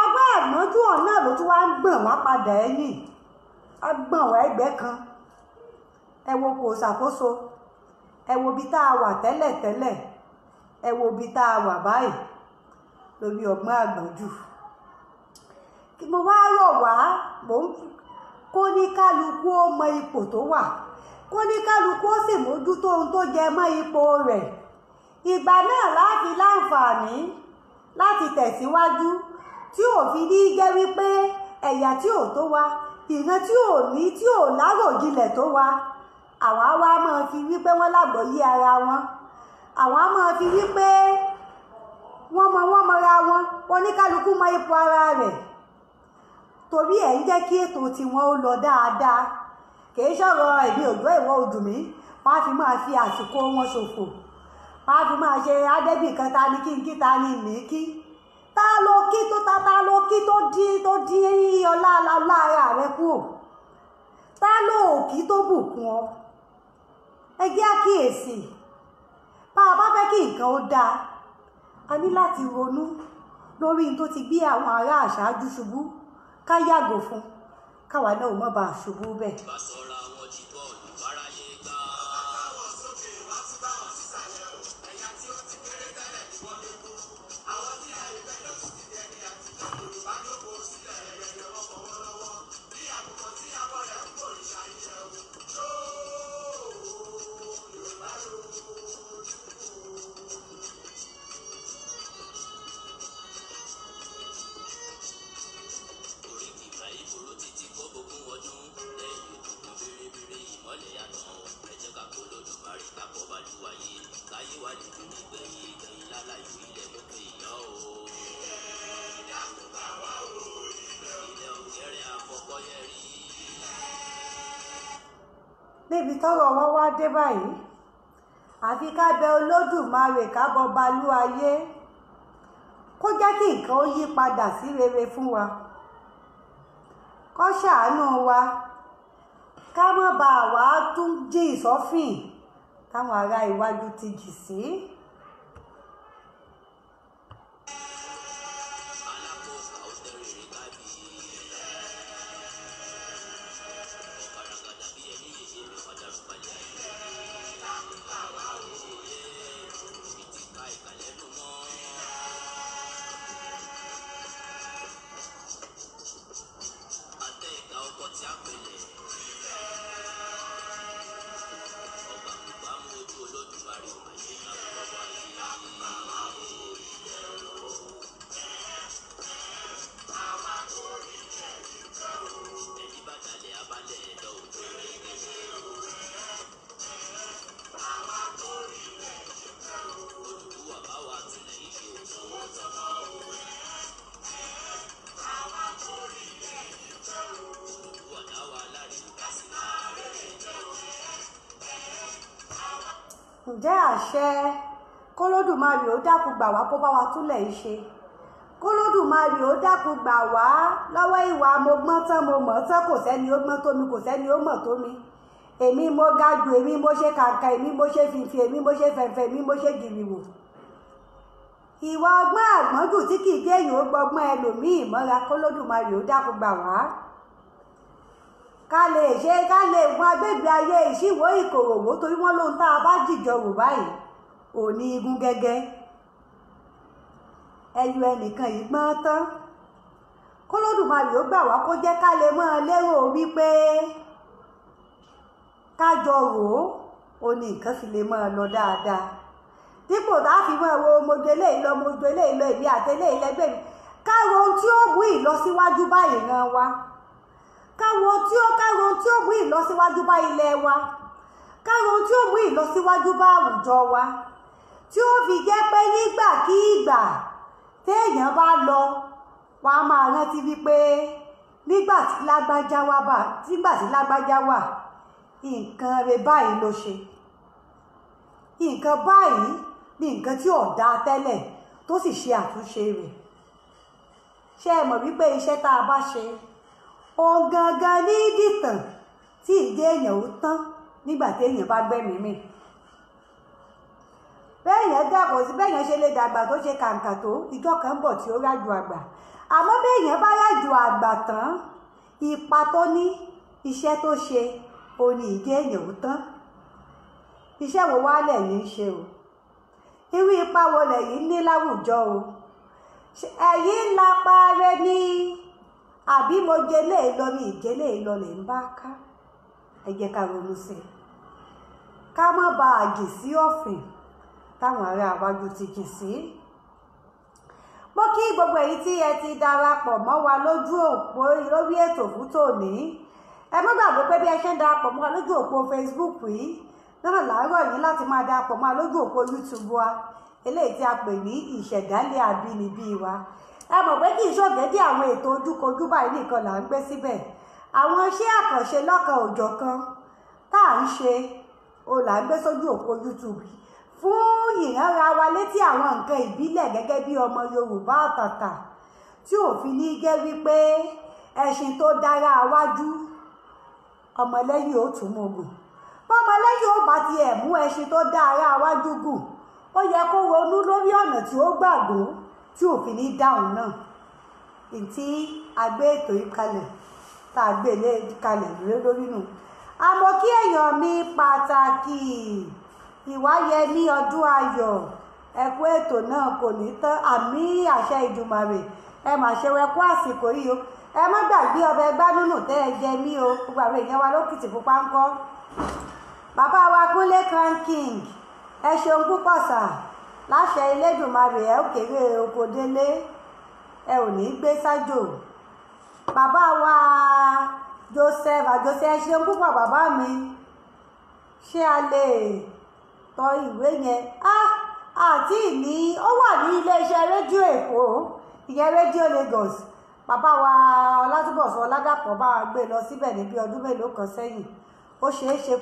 Ọgbọ́n àgbọ́njú ọ̀nà ló tún wá ń gbọ̀n wá padà ẹ̀yìn, á gbọ̀n wá ẹgbẹ́ kan. Ẹ wo kò ṣàkóso, ẹ wo ibi tá a wà tẹ́lẹ̀tẹ́lẹ̀, ẹ wo ibi tá a wà báyìí lórí ọgbọ́n àgbọ́njú. Kí mo wá rọ̀ wá, kó ní kálukú ó mọ ipò tó wà, kó ní kálukú ó sì mójútó ohun tó jẹ mọ́ ipò rẹ̀. Ìgbà náà láti láǹfààní láti tẹ̀síwájú, tí ò fi ní jẹ́ wípé ẹ̀yà tí ò tó wa, ìran tí ò láròjinlẹ̀ tó wa, àwọn á wá máa fi wípé wọ́n lágbọ́yé ara wọn, àwọn á máa fi wípé wọ́n mọra wọn, oníkálukú mọ ipò ara rẹ̀. Torí ẹ̀ ń jẹ́ kí ètò tiwọn ó lọ dáadáa. Kìí sọ̀rọ̀ èmi òjò ìwọ ojú mi, wọ́n á fi máa fi àsìkò wọn ṣòfò, wọ́n á fi máa ṣe adébì kan ta ni kí n kí ta ni ní kí, ta ló kí tó dín ọlá ara rẹ kúrò, ta ló kí tó bùkún ọ. Ẹ jẹ́ àkíyèsí, bá a bá fẹ́ kí nǹkan ó dáa, a ní láti ronú lórí tó ti gbé àwọn ará àṣáájú ṣubú, ká yàgò fún, káwa náà má bàa ṣubú bẹ́ẹ̀. Níbi tọ́rọ̀ wọn wá dé báyìí, àfi ká bẹ Olódùmarè ká bọba lú ayé, kó jẹ́ kí nǹkan ó yí padà sí rere fún wa, kó ṣàánú wa, ká má bàa wá tún jí ìsọ́fìn táwọn ará iwájú ti jì sí. ǹjẹ́ àṣẹ kólódùmarè ó dákun gbà wá kó bá wa túlẹ̀ yìí ṣe, kólódùmarè ó dákun gbà wá lọ́wọ́ ìwà mo gbọ́n tán mo mọ̀ tán, kò sẹ́ni ó gbọ́n tó mi, kò sẹ́ni ó mọ̀ tó mi, èmi mo ga jù, èmi mo ṣe kàǹkà, èmi mo ṣe fìfì, èmi mo ṣe fẹ̀fẹ̀, èmi mo ṣe gìrìwò. ìwà ọgbọ́n àgbọ́njù tí kì í gé èèyàn ó gbọgbọ́n ẹlòmíì mọ́ra, kólódùmarè ó dákun gbà wá ká lè gun agbègbè ayé ìṣíwò ìkòròwò, torí wọ́n lóhun tá a bá jìjọ rò báyìí òní igun gẹ́gẹ́ ẹyọ ẹnìkan yìí gbọ́n tán. kólódùmarè ó gbà wá kó jẹ́ ká lè mọ́ ọ lérò wípé kájọ rò ó ní nǹkan fi lè mọ́ ọ lọ dáadáa, dípò tá a fi mọ́ ọ wo mojú eléyìí lọ mojú eléyìí lọ, èmi àtẹlẹ́yìí lẹ́gbẹ̀ẹ́ mi, káwo ohun tí ó mú ìlọsíwájú bá ìran wa, káwo ohun tí ó mú ìlọsíwájú bá ilẹ̀ wa, káwo ohun tí ó mú ìlọsíwájú bá àwùjọ wa, tí ó fi jẹ́ pé nígbàkígbà téèyàn bá lọ wọn a máa rántí wípé nígbà tí lágbájá wà nǹkan rẹ̀ báyìí ló ṣe, nǹkan báyìí ní nǹkan tí ò dáa tẹ́lẹ̀ tó sì ṣe àtúnṣe rẹ̀. ṣé ẹ mọ̀ wípé iṣẹ́ tá a bá ṣe òun gangan ní dìtàn tí ìdí èèyàn ó tán nígbà tí èèyàn bá gbẹ́mìí mì. béèyàn dàgbà sí béèyàn ṣe lè dàgbà tó ṣe kàǹkà tó, ìjọ kan ń bọ̀ tí ó rájò àgbà, àmọ́ béèyàn bá rájò àgbà tán, ipa tó ní, iṣẹ́ tó ṣe òun ní ìdí èèyàn ó tán. iṣẹ́ wo wá lẹ̀yin ń ṣe o? irú ipa wo lẹ̀yin ní láwùjọ o? ẹ̀yin ń lapa rẹ ní àbí mo jẹlé lọ mi ìjẹlé lọ lè ń bá ká? ẹ jẹ́ ká ronú sí i ká má ba àjì sí ọ̀fìn táwọn ará iwájú ti jì sí. mo kí gbogbo èyí tí ẹ ti darapọ̀ mọ́ wa lójú òpó lórí ètò fún tòní. ẹ má gbàgbé pé bí ẹ ṣe ń darapọ̀ mọ́ wa lójú òpó Facebook yìí náà làárọ̀ yìí láti máa darapọ̀ mọ́ wa lójú òpó YouTube wa eléyìí tí a pè ní ìṣẹ̀dálẹ̀ àbínibí wa. ẹ mọ̀ pé kí ìṣògẹ́dẹ́ àwọn ètò ojúkojú báyìí nìkan là ń gbé síbẹ̀, àwọn iṣẹ́ àkànṣe lọ́kan òjọ̀kan tá à ń ṣe ó là ń gbé sójú òpó YouTube fún ìránra wa létí àwọn nǹkan ìbílẹ̀ gẹ́gẹ́ bí ọmọ Yorùbá àtàtà, tí òfin ní jẹ́ wípé ẹṣin tó dára wájú ọmọlẹ́yìn ó tún mú gùn, bọ́mọlẹ́yìn ó bá tiẹ̀ mú ẹṣin tó dára wájú gùn, ó yẹ kó ronú lórí ọ̀nà tí ó gbàgbọ́ tí òfin ní dáhùn náà. ìtí agbé ètò yìí kalẹ̀ tá a gbé lé kalẹ̀ lórí nù. àmọ́ kí èèyàn mi pàtàkì Ìwáyẹmí ọdún ayọ̀, ẹ̀kú ètò náà kò ní tán, àmì àṣẹ Ìdùmarè. ẹ mà ṣe wẹkú àsìkò yìí o, ẹ má gbàgbé ọbẹ̀ gbánúnù tẹ́ ẹ jẹ mí o, gbogbo àwọn èèyàn wa lókìtì pupa ń kọ́. bàbá wa Kúnlé Crown King, ẹ ṣeun púpọ̀ sà, láṣẹ Elédùmarè ẹ ó kéré oko délé, ẹ ò ní gbé sájò. bàbá wa Joseph ẹ ṣeun púpọ̀ bàbá mi, ṣé a lè tọ ìwé yẹn? àti ní ó wà ní iléeṣẹ́ rédíò Èkó, ìyẹn rédíò Lagos. bàbá wa Ọlátúbọ̀sún Ọládàpọ̀ bá wa gbé lọ síbẹ̀ ní bí ọdún mélòó kan sẹ́yìn, ó ṣeé ṣe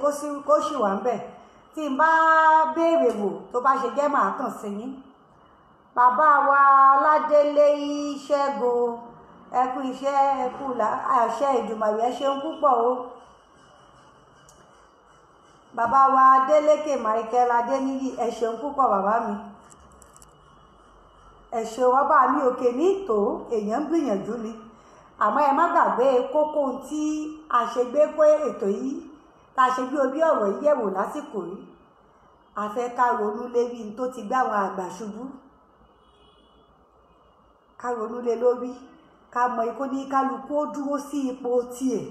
kó sì wà ń bẹ̀, tí n bá béèrè wò tó bá ṣe jẹ́ màá kàn sí yín. bàbá wa Ọládélé Ṣẹ́gun, ẹ kú iṣẹ́, ẹ kú àṣẹ Ìdùmarè, ẹ ṣeun púpọ̀ o. bàbá wa Adélékè Michael Adéníyì, ẹ ṣeun púpọ̀ bàbá mi, ẹ ṣeun ọba mi òkè ní ìtò, èèyàn ń gbìyànjú ni. àmọ́ ẹ má gbàgbé kókó tí a ṣe gbé pé ètò yìí tá a ṣe gbé orí ọ̀rọ̀ yìí yẹ̀wò lásìkò yìí, a fẹ́ ká ronú lérí tó ti gbá àwọn àgbà ṣubú, ká ronú lé lórí, ká mọ ikú ní kálukú ó dúró sí ipò tiẹ̀,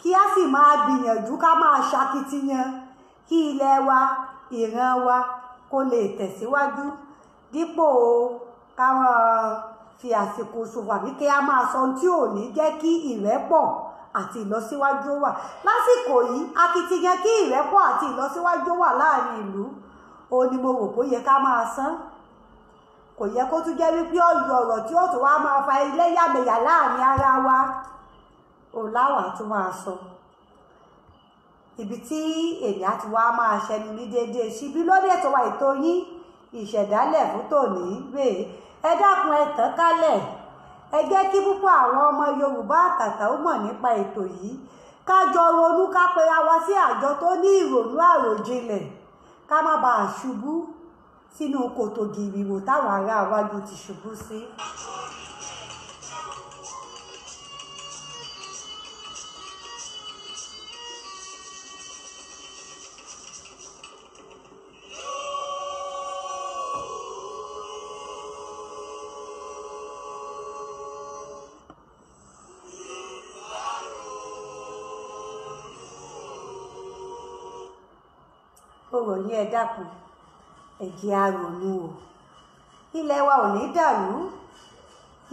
kí a sì máa gbìyànjú ká máa ṣakitiyan kí ilẹ̀ wa, ìran wa kó lè tẹ̀síwájú, dípò ká máa fi àsìkò ṣòfò àbí kí a máa sọ ohun tí ò ní jẹ́ kí ìrẹ́pọ̀ àti ìlọsíwájú wà. lásìkò yìí akitiyan kí ìrẹ́pọ̀ àti ìlọsíwájú wà láàrin ìlú, òun ni mo rò pé ó yẹ ká máa san. kò yẹ kó tún jẹ́ wípé ọ̀rọ̀ tí ó tún wá máa fa ẹlẹ́yàmẹ̀yà láàrin ara wa òun láwàá tún máa sọ. ibi tí èmi àti wá máa ṣẹnu ní déédéé síbí lórí ètò wa ètò yín ìṣẹ̀dálẹ̀ fún tòní rèé. Ẹ dákun ẹ tàn kálẹ̀, ẹ jẹ́ kí púpọ̀ àwọn ọmọ Yorùbá àtàtà ó mọ̀ nípa ètò yìí, ká jọ ronú, ká pera wa sí àjọ tó ní ìrònú àròjinlẹ̀, ká má bàa ṣubú sínú kòtò gìrìwò táwọn ará iwájú ti ṣubú sí. Ọ̀rọ̀ yín ẹ dákun, ẹ jẹ́ á ronú o. Ilẹ̀ wa ò ní dàrú,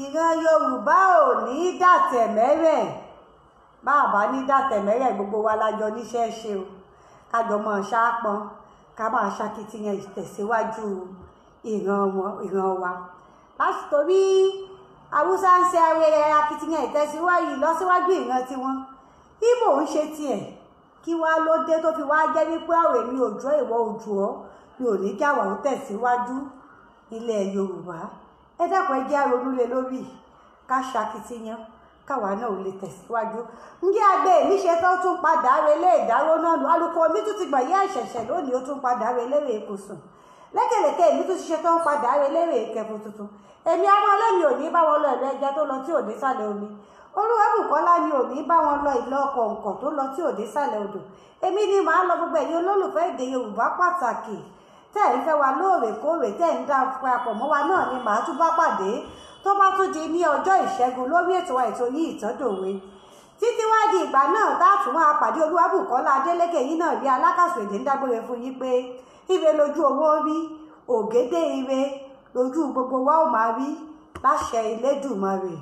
ìran Yorùbá ò ní dàtẹ̀mẹ́rẹ̀, bá a bá ní dàtẹ̀mẹ́rẹ̀ gbogbo wa lájọ níṣẹ́ ṣe o. Kájọ máa ṣáápọn, ká máa ṣakitiyan ìtẹ̀síwájú ìran wa. Láti torí Haúsá ń ṣe akitiyan ìtẹ̀síwájú ìlọsíwájú ìran tiwọn, Ìgbò ń ṣe tiẹ̀. Kí wá ló dé tó fi wá jẹ́ wípé ọ̀rẹ́ mi ò jọ ìwọ ojú ọ́ mi ò ní kí àwa ó tẹ̀síwájú ilẹ̀ Yorùbá. Ẹ dákun ẹ jẹ́ á ronú lé lórí, ká ṣakitiyan káwa náà ò lè tẹ̀síwájú. Ǹjẹ́ àgbẹ̀ mi ṣe tó tún padà relé ìdáró náà nù? Alùpùpù mi tún ti gbà yẹ́ ẹ̀ṣẹ̀ṣẹ̀ lónìí, ó tún padà relé ìkòsùn. Lékèlékè mi tún ti ṣe tó ń padà relé ìkẹfun tuntun. Èmi àwọn ọlẹ́mi ò ní bá wọn lọ ìlú ẹja tó lọ tí ò ní sàlẹ̀ omi. Olúwabùkọ́lá ni ò ní bá wọn lọ ìlọ kọ̀ǹkọ̀ tó lọ tí ò dé sàlẹ̀ odò. Èmi ni màá lọ gbogbo ẹ̀yin olólùfẹ́ èdè Yorùbá pàtàkì tẹ́ ẹ̀ ń fẹ́ wa lóòrèkóòrè, tẹ́ ẹ̀ ń dá papọ̀ mọ́ wa náà ni màá tún bá pàdé tó bá tún di ní ọjọ́ ìṣẹ́gun lórí ètò wa ètò yìí Ìtàndòwe. Títí wá di ìgbà náà dáàtún máa pàdé Olúwabùkọ́lá Adélékè yìí náà bí alákàsọ̀ èdè ń dágbére fún yín pé ire lójú owó rí, ògédé ire lójú gbogbo wa ó máa rí láṣẹ Elédùmarè.